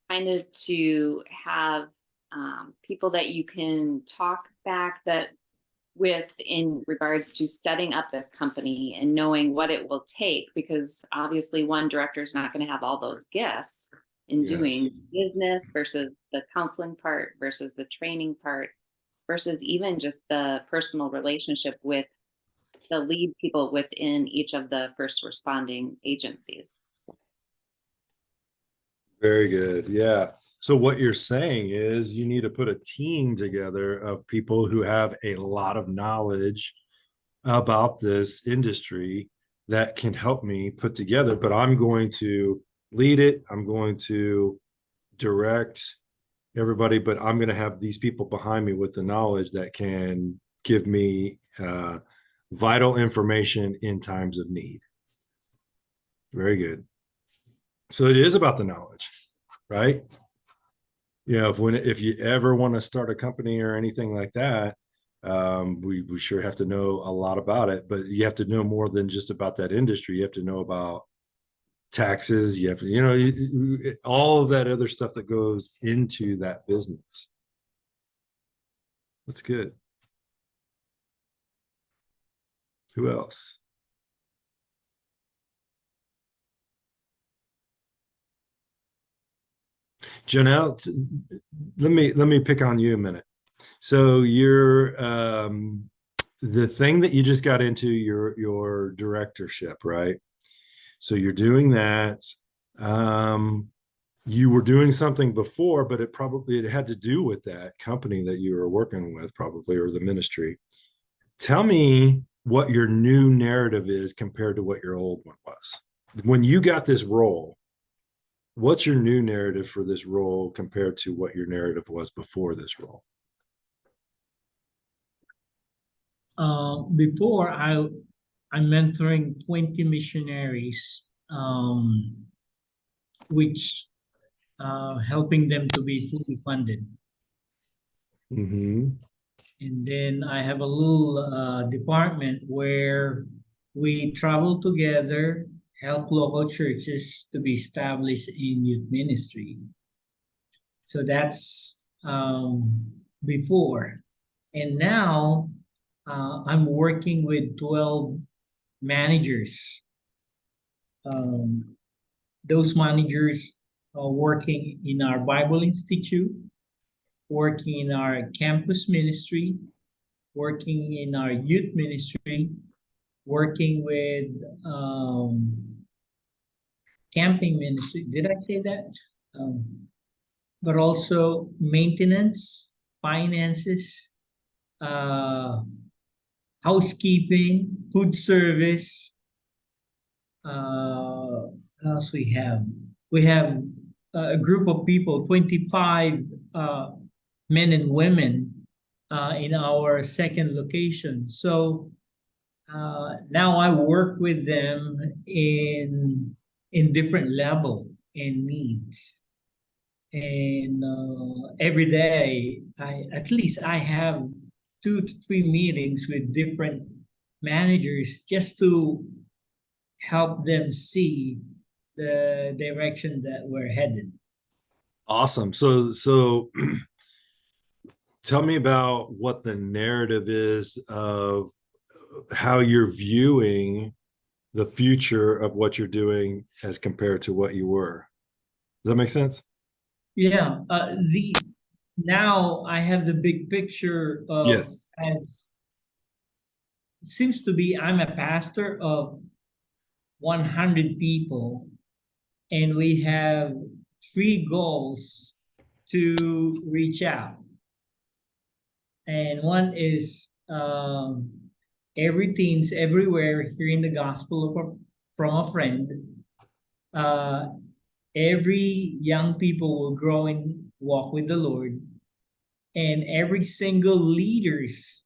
kind of to have people that you can talk back with in regards to setting up this company and knowing what it will take, because obviously one director is not going to have all those gifts in doing business versus the counseling part versus the training part versus even just the personal relationship with the lead people within each of the first responding agencies. Very good. Yeah. So what you're saying is you need to put a team together of people who have a lot of knowledge about this industry that can help me put together, but I'm going to lead it. I'm going to direct everybody, but I'm going to have these people behind me with the knowledge that can give me vital information in times of need. Very good. So it is about the knowledge, right? If you ever want to start a company or anything like that, we sure have to know a lot about it, but you have to know more than just about that industry. You have to know about taxes. You have to, all of that other stuff that goes into that business. That's good. Who else? Janelle, let me pick on you a minute. So you're the thing that you just got into your directorship, right? So you're doing that. you were doing something before, but it had to do with that company that you were working with, probably, or the ministry. Tell me what your new narrative is compared to what your old one was. When you got this role, what's your new narrative for this role compared to what your narrative was before this role? Before I'm mentoring 20 missionaries, which helping them to be fully funded. Mm-hmm. And then I have a little department where we travel together, help local churches to be established in youth ministry. So that's before. And now I'm working with 12 managers. Those managers are working in our Bible Institute, working in our campus ministry, working in our youth ministry, working with camping ministry. Did I say that? But also maintenance, finances, housekeeping, food service. What else we have? We have a group of people, 25 men and women in our second location. So now I work with them in different level and needs. And every day, at least I have 2 to 3 meetings with different managers just to help them see the direction that we're headed. Awesome. So tell me about what the narrative is of how you're viewing the future of what you're doing as compared to what you were. Does that make sense? Yeah. Now I have the big picture of, Yes. and it seems to be I'm a pastor of 100 people, and we have 3 goals to reach out. And one is every teens everywhere hearing the gospel from a friend. Every young people will grow and walk with the Lord, and every single leaders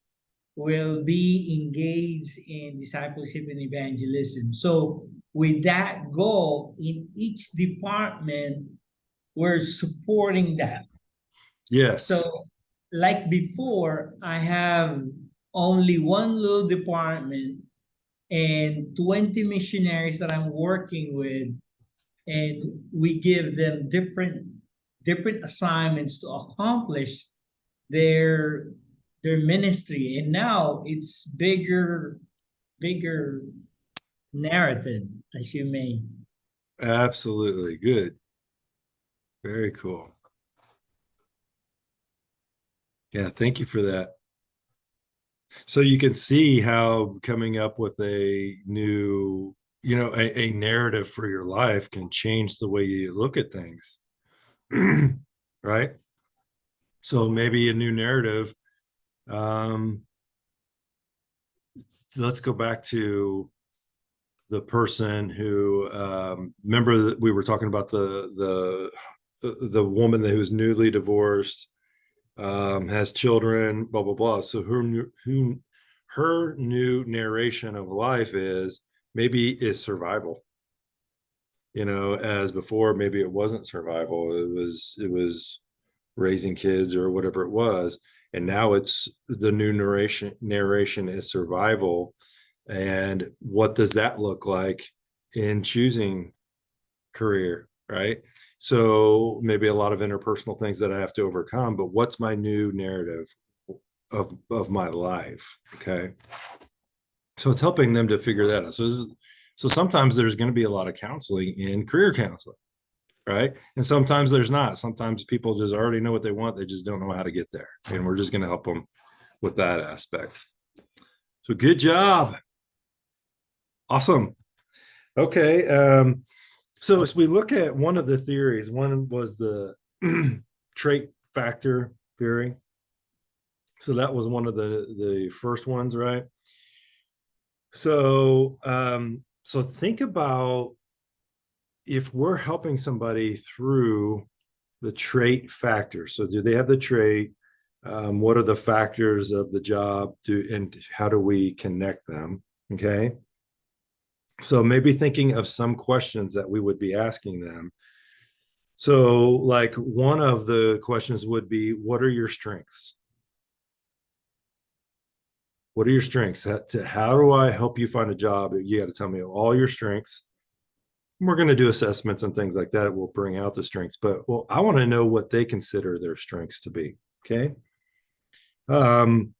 will be engaged in discipleship and evangelism. So with that goal, in each department, we're supporting that. Yes. So like before, I have only one little department and 20 missionaries that I'm working with, and we give them different assignments to accomplish their ministry. And now it's bigger narrative, as you may. Absolutely. Good. Very cool. Yeah, thank you for that. So you can see how coming up with a new, a narrative for your life can change the way you look at things. Right? So maybe a new narrative. Let's go back to the person who, remember that we were talking about the woman who was newly divorced, has children, blah blah blah. So her new narration of life is survival. As before, maybe it wasn't survival. It was raising kids or whatever it was, and now it's the new narration is survival. And what does that look like in choosing career, right? So maybe a lot of interpersonal things that I have to overcome, but what's my new narrative of my life? Okay. So it's helping them to figure that out. So sometimes there's going to be a lot of counseling in career counseling, right? And sometimes there's not. Sometimes people just already know what they want. They just don't know how to get there. And we're just going to help them with that aspect. So good job. Awesome. Okay. So as we look at one of the theories, one was the trait factor theory. So that was one of the first ones, right? So so think about if we're helping somebody through the trait factors. So do they have the trait? What are the factors of the job? And how do we connect them? Okay. So maybe thinking of some questions that we would be asking them. So like one of the questions would be, what are your strengths? What are your strengths? How do I help you find a job? You got to tell me all your strengths. We're going to do assessments and things like that. We'll bring out the strengths, but well, I want to know what they consider their strengths to be. Okay. Um,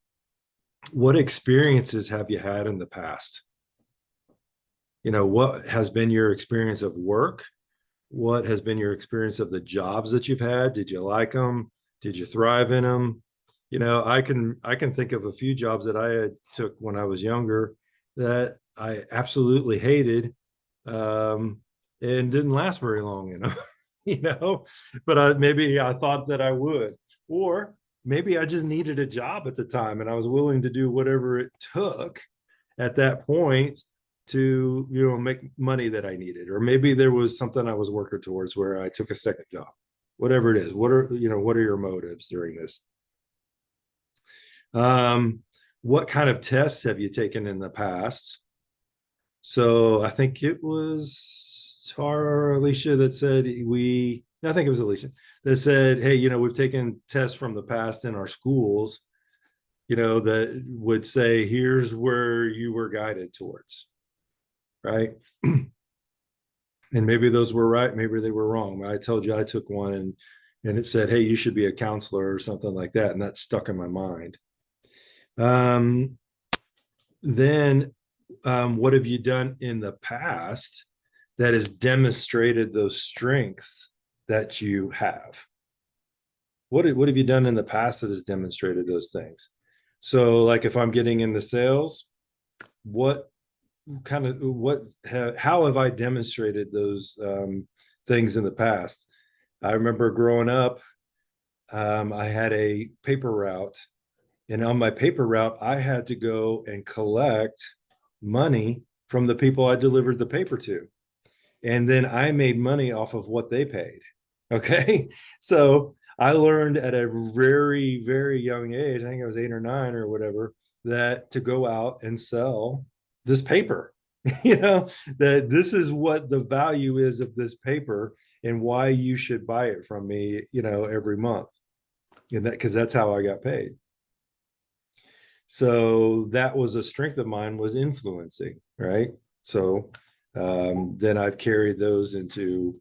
what experiences have you had in the past? You know, what has been your experience of work? What has been your experience of the jobs that you've had? Did you like them? Did you thrive in them? You know, I can think of a few jobs that I had took when I was younger that I absolutely hated, um, and didn't last very long, you know, you know, but maybe I thought that I would, or maybe I just needed a job at the time and I was willing to do whatever it took at that point to, you know, make money that I needed, or maybe there was something I was working towards where I took a second job, whatever it is. What are, you know, what are your motives during this? What kind of tests have you taken in the past? So I think it was Tara or Alicia that said I think it was Alicia that said, hey, you know, we've taken tests from the past in our schools, you know, that would say, here's where you were guided towards, right? And maybe those were right, maybe they were wrong. I told you I took one and it said, hey, you should be a counselor or something like that. And that stuck in my mind. Then what have you done in the past that has demonstrated those strengths that you have? What have you done in the past that has demonstrated those things? So like if I'm getting into sales, what how have I demonstrated those things in the past? I remember growing up, I had a paper route, and on my paper route, I had to go and collect money from the people I delivered the paper to. And then I made money off of what they paid. Okay. So I learned at a very, very young age, I think I was 8 or 9 or whatever, that to go out and sell this paper, you know, that this is what the value is of this paper and why you should buy it from me, you know, every month. And that, because that's how I got paid. So that was a strength of mine, was influencing, right? So then I've carried those into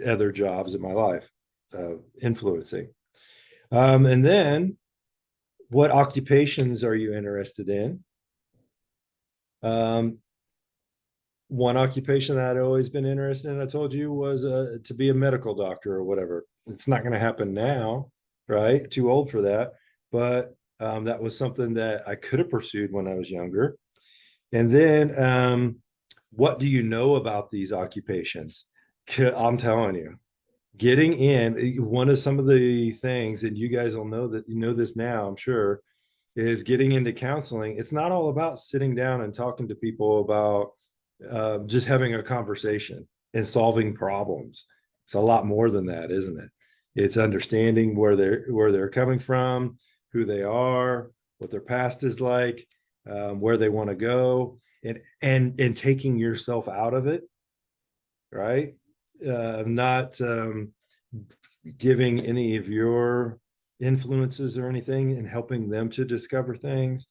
other jobs in my life, influencing. And then what occupations are you interested in? One occupation that I'd always been interested in, I told you, was to be a medical doctor or whatever. It's not going to happen now, right? Too old for that. But that was something that I could have pursued when I was younger. And then what do you know about these occupations? I'm telling you, getting in, one of some of the things, and you guys will know that, you know this now, I'm sure, is getting into counseling. It's not all about sitting down and talking to people about just having a conversation and solving problems. It's a lot more than that, isn't it? It's understanding where they're coming from, who they are, what their past is like, where they want to go, and taking yourself out of it, right? Not giving any of your influences or anything, and helping them to discover things,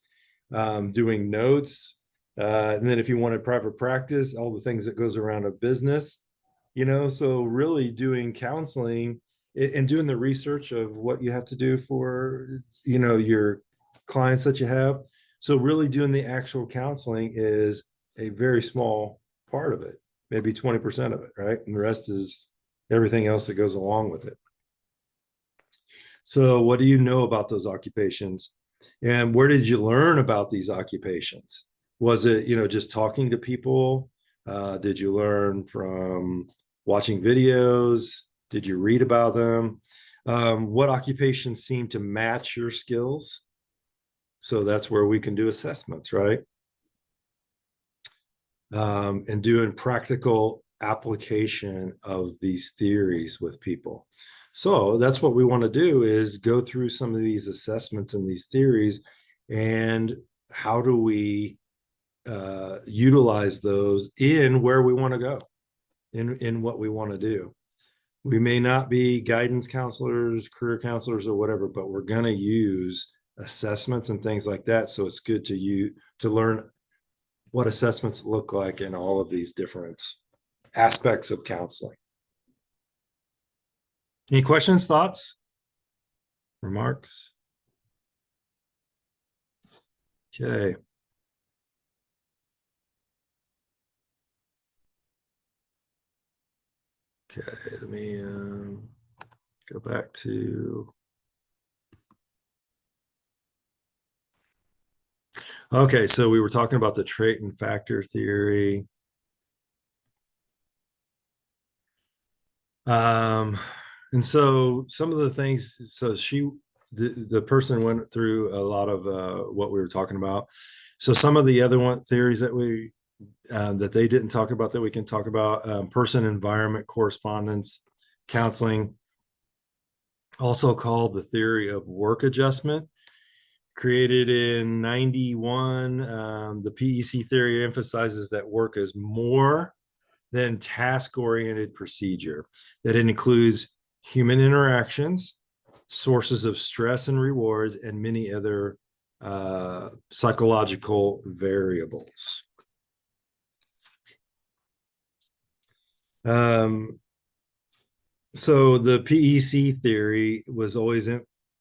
doing notes, and then if you wanted private practice, all the things that goes around a business, you know. So really doing counseling and doing the research of what you have to do for, you know, your clients that you have. So really doing the actual counseling is a very small part of it, maybe 20% of it, right? And the rest is everything else that goes along with it. So what do you know about those occupations? And where did you learn about these occupations? Was it, you know, just talking to people? Did you learn from watching videos? Did you read about them? What occupations seem to match your skills? So that's where we can do assessments, right? And doing practical application of these theories with people. So that's what we want to do, is go through some of these assessments and these theories, and how do we utilize those in where we want to go, in what we want to do. We may not be guidance counselors, career counselors, or whatever, but we're going to use assessments and things like that. So it's good to learn what assessments look like in all of these different aspects of counseling. Any questions, thoughts, remarks? Okay. Okay, let me go back to. Okay, so we were talking about the trait and factor theory. And so some of the things, so the person went through a lot of what we were talking about. So some of the other theories that they didn't talk about that we can talk about, person environment correspondence counseling, also called the theory of work adjustment, created in 91. The PEC theory emphasizes that work is more than task-oriented procedure, that it includes human interactions, sources of stress and rewards, and many other psychological variables. So the PEC theory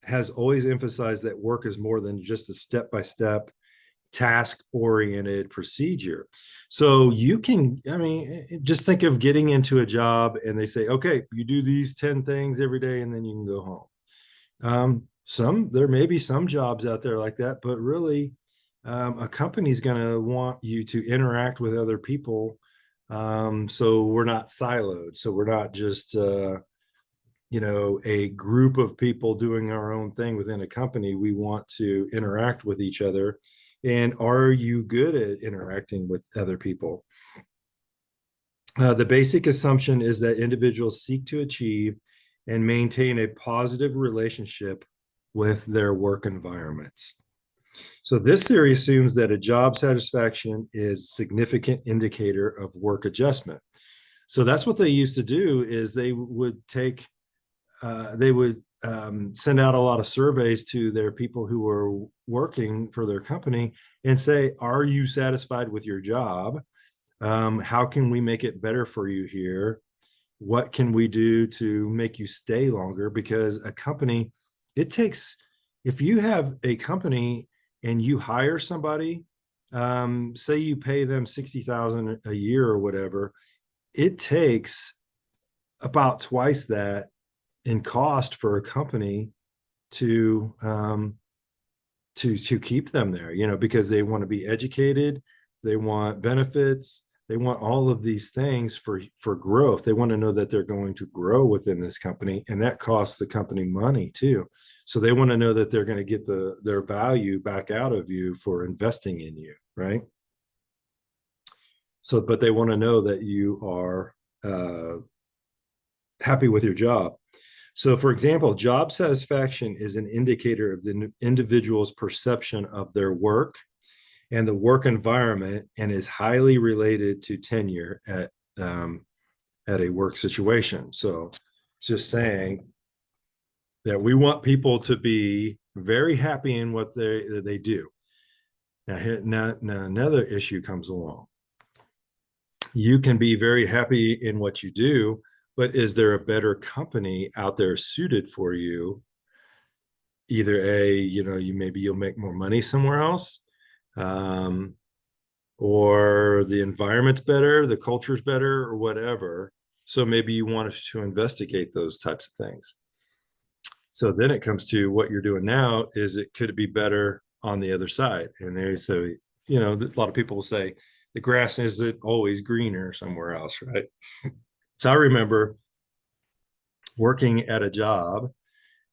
has always emphasized that work is more than just a step-by-step task-oriented procedure. So you can, I mean, just think of getting into a job and they say, okay, you do these 10 things every day and then you can go home. There may be some jobs out there like that, but really a company's going to want you to interact with other people. So we're not siloed. So we're not just, a group of people doing our own thing within a company. We want to interact with each other. And are you good at interacting with other people? The basic assumption is that individuals seek to achieve and maintain a positive relationship with their work environments. So this theory assumes that a job satisfaction is a significant indicator of work adjustment. So that's what they used to do, is they would send out a lot of surveys to their people who were working for their company and say, are you satisfied with your job? How can we make it better for you here? What can we do to make you stay longer? Because a company, if you have a company and you hire somebody, say you pay them $60,000 a year or whatever, it takes about twice that in cost for a company to keep them there, because they want to be educated, they want benefits, they want all of these things for growth. They want to know that they're going to grow within this company, and that costs the company money too. So they want to know that they're going to get their value back out of you for investing in you, right? So, but they want to know that you are happy with your job. So, for example, job satisfaction is an indicator of the individual's perception of their work and the work environment, and is highly related to tenure at a work situation. So, just saying that we want people to be very happy in what they do. Now another issue comes along. You can be very happy in what you do, but is there a better company out there suited for you? Either you'll make more money somewhere else, or the environment's better, the culture's better, or whatever. So maybe you want to investigate those types of things. So then it comes to what you're doing now. Could it be better on the other side? And they say, a lot of people will say, the grass isn't always greener somewhere else, right? So I remember working at a job,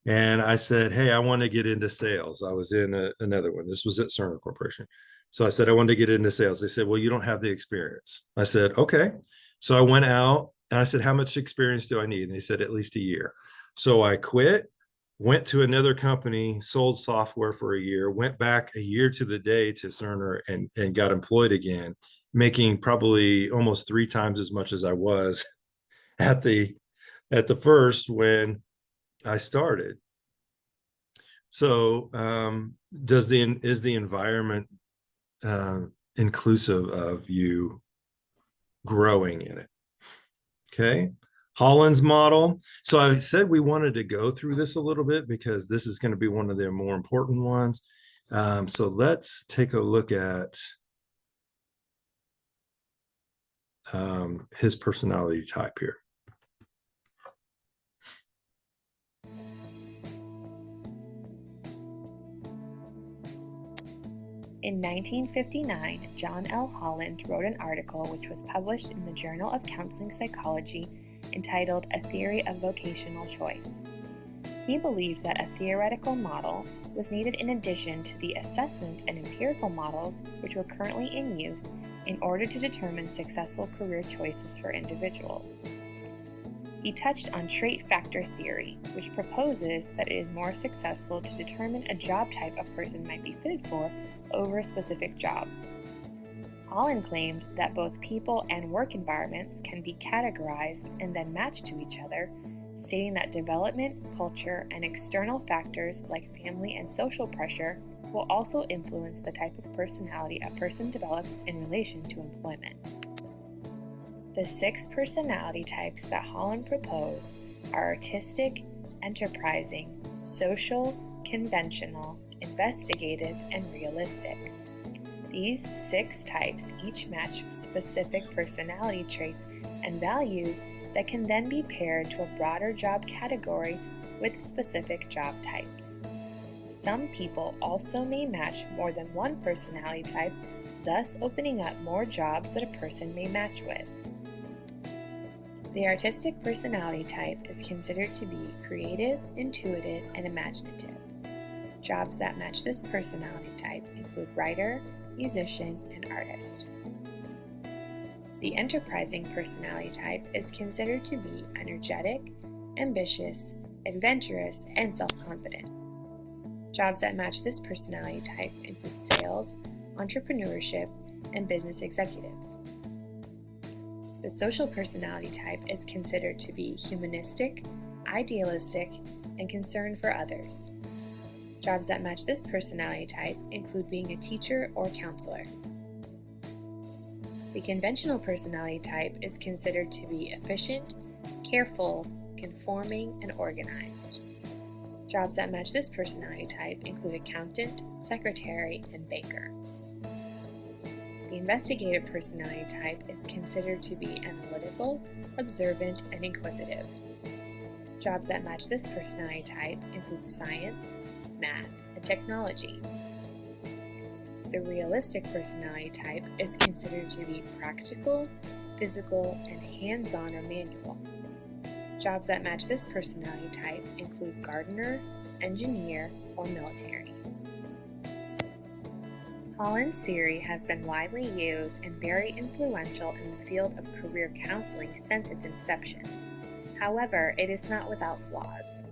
and I said, hey, I want to get into sales. I was in another one. This was at Cerner Corporation. So I said, I wanted to get into sales. They said, well, you don't have the experience. I said, okay. So I went out and I said, how much experience do I need? And they said, at least a year. So I quit, went to another company, sold software for a year, went back a year to the day to Cerner and got employed again, making probably almost 3 times as much as I was at the first when I started. So is the environment inclusive of you growing in it? Okay. Holland's model. So I said we wanted to go through this a little bit because this is going to be one of the more important ones. So let's take a look at his personality type here. In 1959, John L. Holland wrote an article which was published in the Journal of Counseling Psychology entitled A Theory of Vocational Choice. He believed that a theoretical model was needed in addition to the assessments and empirical models which were currently in use in order to determine successful career choices for individuals. He touched on trait factor theory, which proposes that it is more successful to determine a job type a person might be fitted for over a specific job. Holland claimed that both people and work environments can be categorized and then matched to each other, stating that development, culture, and external factors like family and social pressure will also influence the type of personality a person develops in relation to employment. The 6 personality types that Holland proposed are artistic, enterprising, social, conventional, investigative, and realistic. These 6 types each match specific personality traits and values that can then be paired to a broader job category with specific job types. Some people also may match more than one personality type, thus opening up more jobs that a person may match with. The artistic personality type is considered to be creative, intuitive, and imaginative. Jobs that match this personality type include writer, musician, and artist. The enterprising personality type is considered to be energetic, ambitious, adventurous, and self-confident. Jobs that match this personality type include sales, entrepreneurship, and business executives. The social personality type is considered to be humanistic, idealistic, and concerned for others. Jobs that match this personality type include being a teacher or counselor. The conventional personality type is considered to be efficient, careful, conforming, and organized. Jobs that match this personality type include accountant, secretary, and banker. The investigative personality type is considered to be analytical, observant, and inquisitive. Jobs that match this personality type include science, math, and technology. The realistic personality type is considered to be practical, physical, and hands-on or manual. Jobs that match this personality type include gardener, engineer, or military. Holland's theory has been widely used and very influential in the field of career counseling since its inception. However, it is not without flaws.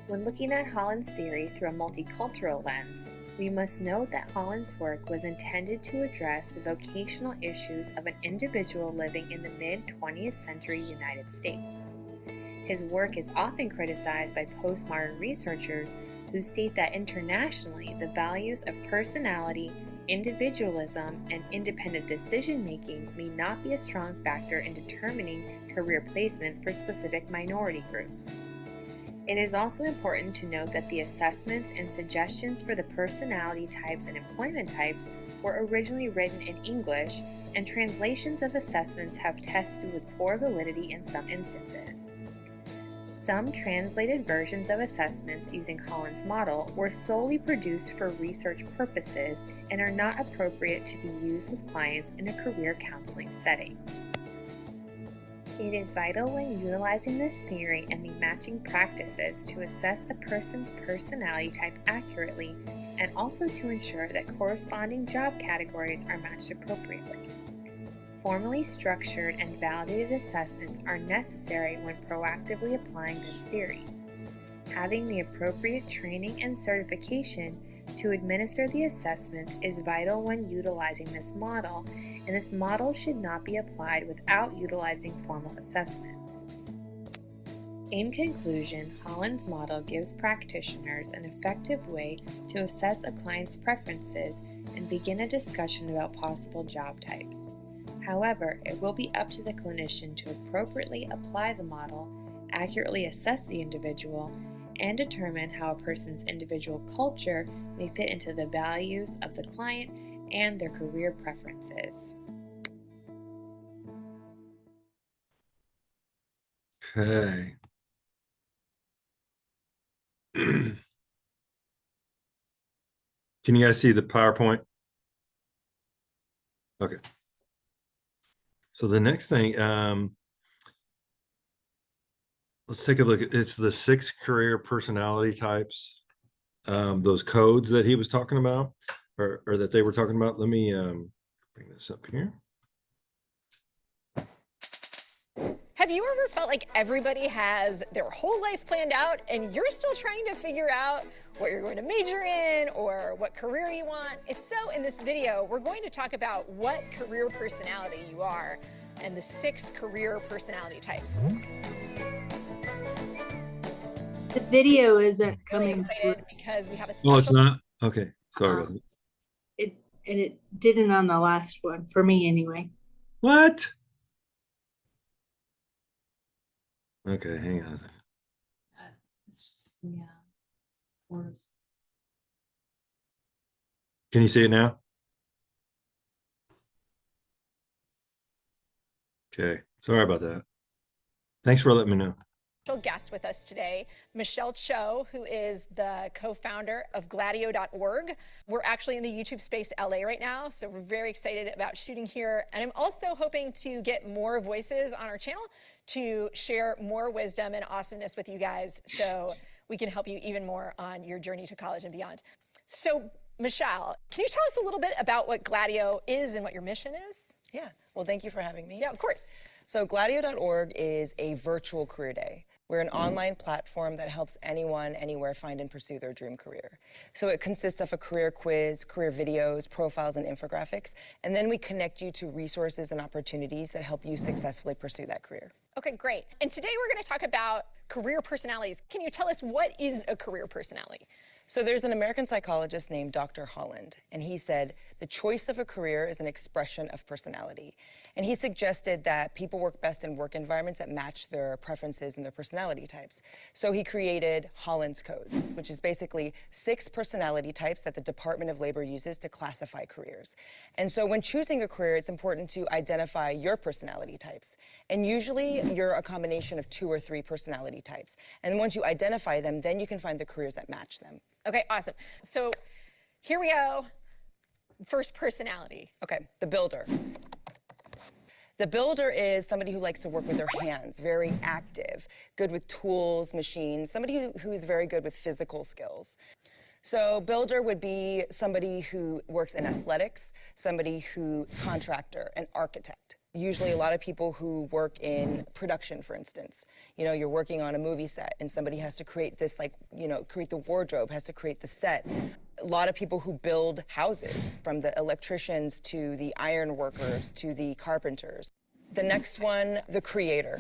When looking at Holland's theory through a multicultural lens, we must note that Holland's work was intended to address the vocational issues of an individual living in the mid-20th century United States. His work is often criticized by postmodern researchers who state that internationally the values of personality, individualism, and independent decision-making may not be a strong factor in determining career placement for specific minority groups. It is also important to note that the assessments and suggestions for the personality types and employment types were originally written in English, and translations of assessments have tested with poor validity in some instances. Some translated versions of assessments using Holland's model were solely produced for research purposes and are not appropriate to be used with clients in a career counseling setting. It is vital when utilizing this theory and the matching practices to assess a person's personality type accurately and also to ensure that corresponding job categories are matched appropriately. Formally structured and validated assessments are necessary when proactively applying this theory. Having the appropriate training and certification to administer the assessments is vital when utilizing this model, and this model should not be applied without utilizing formal assessments. In conclusion, Holland's model gives practitioners an effective way to assess a client's preferences and begin a discussion about possible job types. However, it will be up to the clinician to appropriately apply the model, accurately assess the individual, and determine how a person's individual culture may fit into the values of the client and their career preferences. Okay. Can you guys see the PowerPoint? Okay. So the next thing, let's take a look at, it's the 6 career personality types, those codes that he was talking about, or that they were talking about. Let me bring this up here. Have you ever felt like everybody has their whole life planned out and you're still trying to figure out what you're going to major in or what career you want? If so, in this video, we're going to talk about what career personality you are and the 6 career personality types. The video isn't Really coming through. excited because we have a special... Oh, it's not? Okay. Sorry about this. It didn't on the last one, for me anyway. What? Okay, hang on a second. It's just, yeah. Words. Can you see it now? Okay, sorry about that. Thanks for letting me know. Guest with us today, Michelle Cho, who is the co-founder of Gladio.org. We're actually in the YouTube space LA right now, so we're very excited about shooting here. And I'm also hoping to get more voices on our channel to share more wisdom and awesomeness with you guys so we can help you even more on your journey to college and beyond. So Michelle, can you tell us a little bit about what Gladio is and what your mission is? Yeah, well, thank you for having me. Yeah, of course. So Gladio.org is a virtual career day. We're an online platform that helps anyone, anywhere find and pursue their dream career. So it consists of a career quiz, career videos, profiles, and infographics, and then we connect you to resources and opportunities that help you successfully pursue that career. Okay, great. And today we're going to talk about career personalities. Can you tell us what is a career personality? So there's an American psychologist named Dr. Holland, and he said, the choice of a career is an expression of personality. And he suggested that people work best in work environments that match their preferences and their personality types. So he created Holland's codes, which is basically 6 personality types that the Department of Labor uses to classify careers. And so when choosing a career, it's important to identify your personality types. And usually you're a combination of 2 or 3 personality types. And once you identify them, then you can find the careers that match them. Okay, awesome. So here we go. First personality. Okay, the builder. The builder is somebody who likes to work with their hands, very active, good with tools, machines, somebody who is very good with physical skills. So builder would be somebody who works in athletics, somebody who contractor, an architect. Usually a lot of people who work in production, for instance. You know, you're working on a movie set and somebody has to create this, like, you know, create the wardrobe, has to create the set. A lot of people who build houses, from the electricians to the iron workers to the carpenters. The next one, the creator.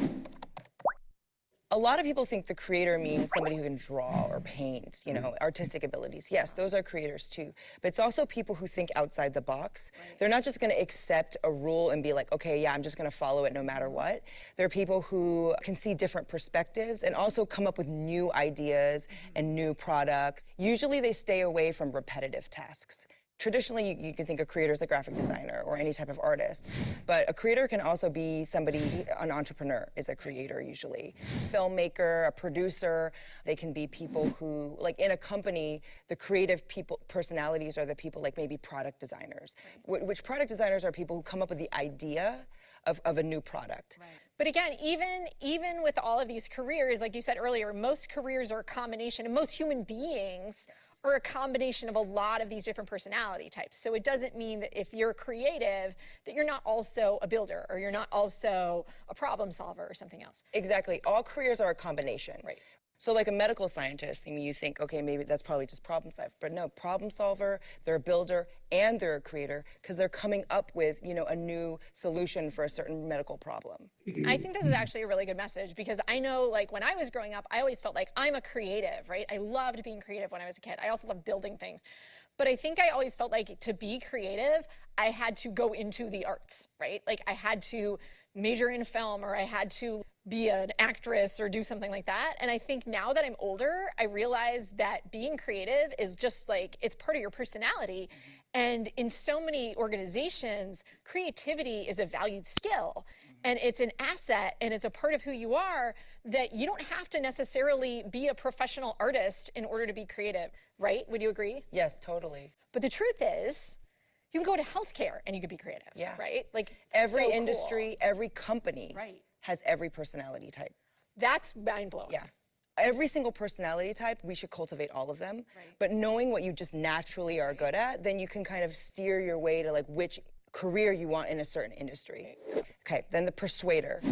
A lot of people think the creator means somebody who can draw or paint, you know, artistic abilities. Yes, those are creators too. But it's also people who think outside the box. They're not just going to accept a rule and be like, okay, yeah, I'm just going to follow it no matter what. They're people who can see different perspectives and also come up with new ideas and new products. Usually they stay away from repetitive tasks. Traditionally, you can think of creators like graphic designer or any type of artist, but a creator can also be somebody, an entrepreneur is a creator usually. Filmmaker, a producer, they can be people who, like in a company, the creative people, personalities are the people like maybe product designers, which product designers are people who come up with the idea of a new product. Right. But again, even with all of these careers, like you said earlier, most careers are a combination, and most human beings are a combination of a lot of these different personality types. So it doesn't mean that if you're creative, that you're not also a builder, or you're not also a problem solver or something else. Exactly. All careers are a combination. Right. So like a medical scientist, I mean, you think, okay, maybe that's probably just problem solver. But no, problem solver, they're a builder, and they're a creator, because they're coming up with, you know, a new solution for a certain medical problem. I think this is actually a really good message, because I know, like, when I was growing up, I always felt like I'm a creative, right? I loved being creative when I was a kid. I also loved building things. But I think I always felt like to be creative, I had to go into the arts, right? Like, I had to major in film, or I had to be an actress or do something like that. And I think now that I'm older, I realize that being creative is just like, it's part of your personality. And in so many organizations, creativity is a valued skill, and it's an asset, and it's a part of who you are, that you don't have to necessarily be a professional artist in order to be creative, right? Would you agree? Yes, totally. But the truth is, you can go to healthcare and you can be creative, Yeah. right? Like, Every so industry, cool. every company Right. has every personality type. That's mind-blowing. Yeah. Every single personality type, we should cultivate all of them. Right. But knowing what you just naturally are good at, then you can kind of steer your way to like which career you want in a certain industry. Okay, then the persuader.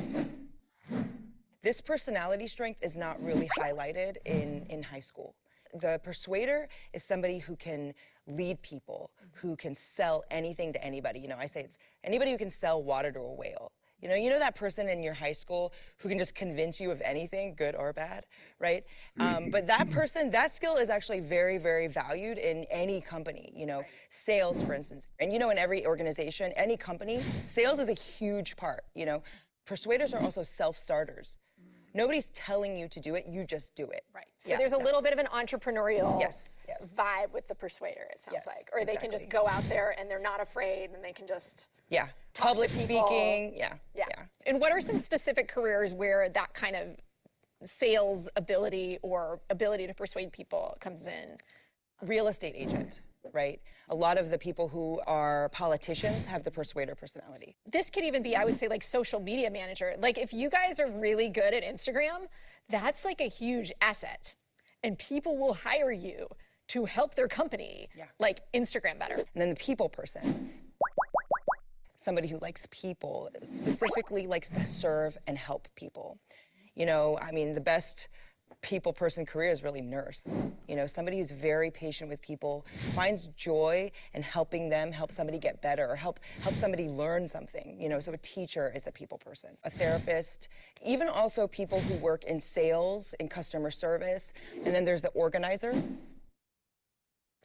This personality strength is not really highlighted in high school. The persuader is somebody who can lead people, who can sell anything to anybody. You know, I say it's anybody who can sell water to a whale. You know that person in your high school who can just convince you of anything, good or bad, right? But that person, that skill is actually very, very valued in any company, you know, sales, for instance. And you know, in every organization, any company, sales is a huge part, you know. Persuaders are also self-starters. Nobody's telling you to do it, you just do it. Right. So there's a little bit of an entrepreneurial yes. vibe with the persuader, it sounds Yes, like. Or they can just go out there and they're not afraid, and they can just Yeah. talk Public to people. speaking, yeah. And what are some specific careers where that kind of sales ability or ability to persuade people comes in? Real estate agent, right? A lot of the people who are politicians have the persuader personality. This could even be, I would say, like social media manager. Like, if you guys are really good at Instagram, that's like a huge asset. And people will hire you to help their company, like Instagram better. And then the people person. Somebody who likes people, specifically likes to serve and help people. You know, I mean, the best people person career is really nurse. You know, somebody who's very patient with people, finds joy in helping them, help somebody get better, or help somebody learn something. You know, so a teacher is a people person. A therapist, even also people who work in sales, in customer service. And then there's the organizer.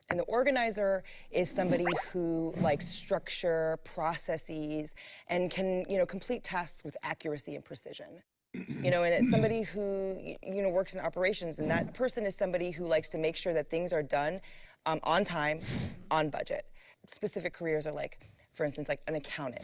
And the organizer is somebody who likes structure, processes, and can, you know, complete tasks with accuracy and precision. You know, and it's somebody who, you know, works in operations, and that person is somebody who likes to make sure that things are done on time, on budget. Specific careers are like, for instance, like an accountant,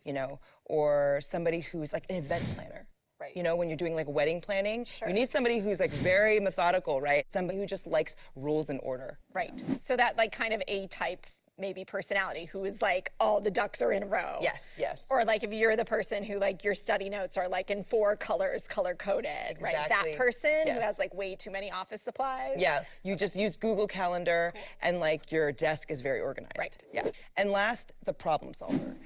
you know, or somebody who's like an event planner. Right. You know, when you're doing like wedding planning, you need somebody who's like very methodical, right? Somebody who just likes rules and order. Right. So that like kind of A-type maybe personality who is like all the ducks are in a row. Yes, yes. Or like if you're the person who like your study notes are like in 4 colors, color coded, right? That person who has like way too many office supplies. Yeah, you just use Google Calendar and like your desk is very organized. Right. Yeah. And last, the problem solver.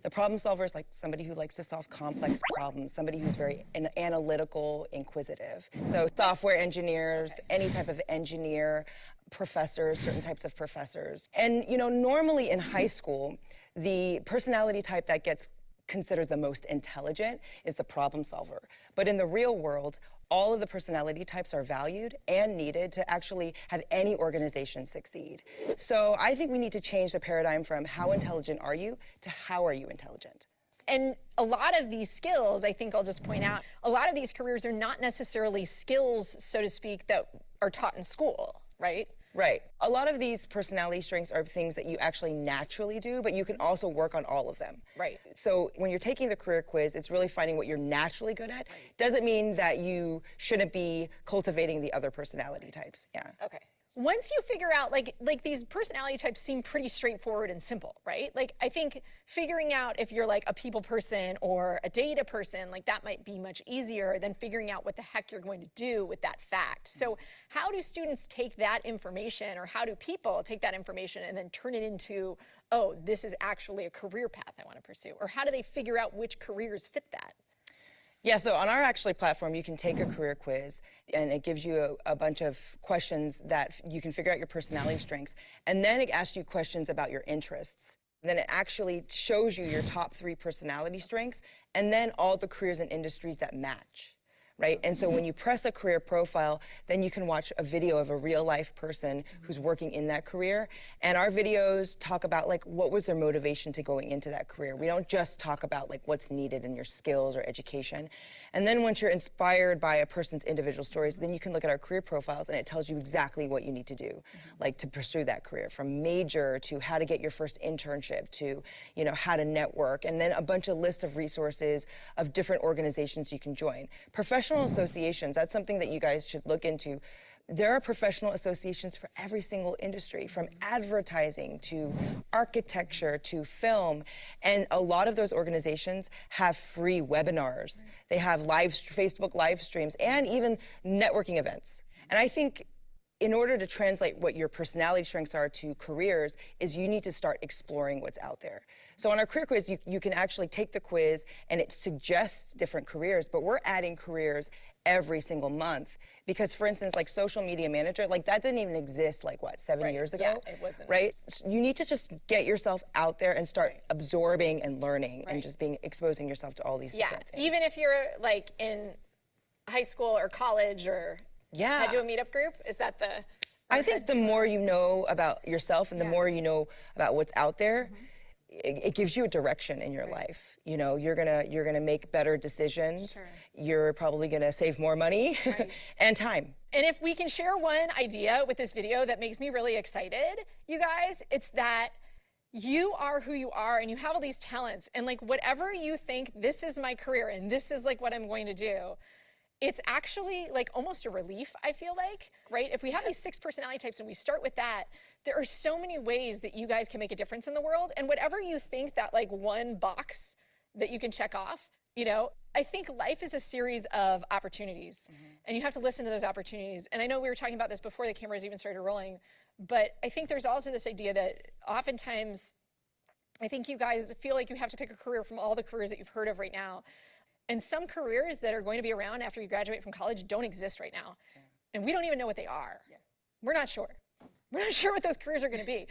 The problem solver is like somebody who likes to solve complex problems, somebody who's very analytical, inquisitive. So software engineers, any type of engineer, professors, certain types of professors. And you know, normally in high school, the personality type that gets considered the most intelligent is the problem solver. But in the real world, all of the personality types are valued and needed to actually have any organization succeed. So I think we need to change the paradigm from how intelligent are you to how are you intelligent. And a lot of these skills, I think I'll just point out, a lot of these careers are not necessarily skills, so to speak, that are taught in school, right? Right. A lot of these personality strengths are things that you actually naturally do, but you can also work on all of them. Right. So when you're taking the career quiz, it's really finding what you're naturally good at. Doesn't mean that you shouldn't be cultivating the other personality types. Yeah. Okay. Once you figure out, like these personality types seem pretty straightforward and simple, right? Like, I think figuring out if you're like a people person or a data person, like that might be much easier than figuring out what the heck you're going to do with that fact. So how do students take that information, or how do people take that information and then turn it into, oh, this is actually a career path I want to pursue? Or how do they figure out which careers fit that? Yeah, so on our actually platform, you can take a career quiz, and it gives you a bunch of questions that you can figure out your personality strengths. And then it asks you questions about your interests. And then it actually shows you your top 3 personality strengths, and then all the careers and industries that match. Right? And so when you press a career profile, then you can watch a video of a real life person who's working in that career. And our videos talk about like what was their motivation to going into that career. We don't just talk about like what's needed in your skills or education. And then once you're inspired by a person's individual stories, then you can look at our career profiles, and it tells you exactly what you need to do, like to pursue that career, from major to how to get your first internship to, you know, how to network, and then a bunch of list of resources of different organizations you can join. Professional associations, that's something that you guys should look into. There are professional associations for every single industry, from advertising to architecture to film. And a lot of those organizations have free webinars. They have Facebook live streams and even networking events. And I think in order to translate what your personality strengths are to careers is you need to start exploring what's out there. So on our career quiz, you can actually take the quiz and it suggests different careers, but we're adding careers every single month. Because for instance, like social media manager, like that didn't even exist like what, 7 years ago? Yeah, it wasn't. Right? So you need to just get yourself out there and start absorbing and learning and just exposing yourself to all these different things. Even if you're like in high school or college or had to a meetup group, is that the? I think the more you know about yourself and the more you know about what's out there, it gives you a direction in your life. You know, you're gonna make better decisions. You're probably gonna save more money and time. And if we can share one idea with this video that makes me really excited, you guys, it's that you are who you are and you have all these talents, and like whatever you think, this is my career and this is like what I'm going to do, it's actually like almost a relief, I feel like, right? If we have these 6 personality types and we start with that, there are so many ways that you guys can make a difference in the world. And whatever you think that like one box that you can check off, you know, I think life is a series of opportunities and you have to listen to those opportunities. And I know we were talking about this before the cameras even started rolling, but I think there's also this idea that oftentimes I think you guys feel like you have to pick a career from all the careers that you've heard of right now. And some careers that are going to be around after you graduate from college don't exist right now. And we don't even know what they are. We're not sure. We're not sure what those careers are going to be.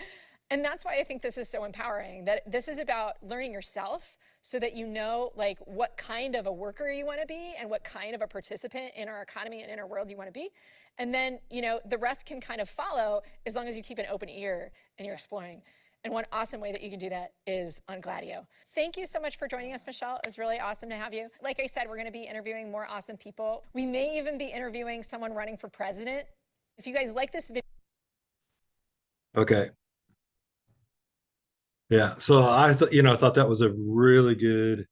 And that's why I think this is so empowering, that this is about learning yourself so that you know like what kind of a worker you want to be and what kind of a participant in our economy and in our world you want to be. And then, you know, the rest can kind of follow as long as you keep an open ear and you're exploring. And one awesome way that you can do that is on Gladio. Thank you so much for joining us, Michelle. It was really awesome to have you. Like I said, we're going to be interviewing more awesome people. We may even be interviewing someone running for president. If you guys like this video. Okay. Yeah. So I thought that was a really good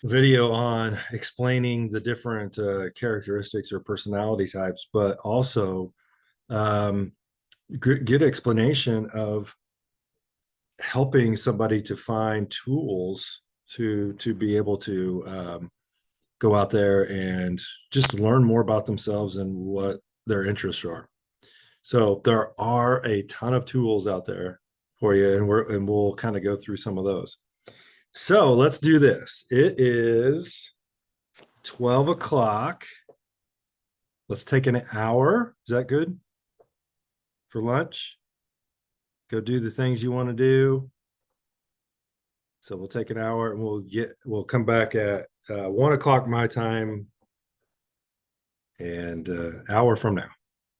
video on explaining the different characteristics or personality types, but also good explanation of helping somebody to find tools to be able to go out there and just learn more about themselves and what their interests are. So there are a ton of tools out there for you, and we'll kind of go through some of those. So let's do this. It is 12 o'clock. Let's take an hour. Is that good for lunch? Go do the things you want to do. So we'll take an hour and we'll come back at 1 o'clock my time and hour from now.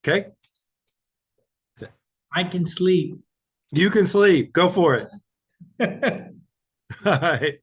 Okay. I can sleep. You can sleep. Go for it. All right.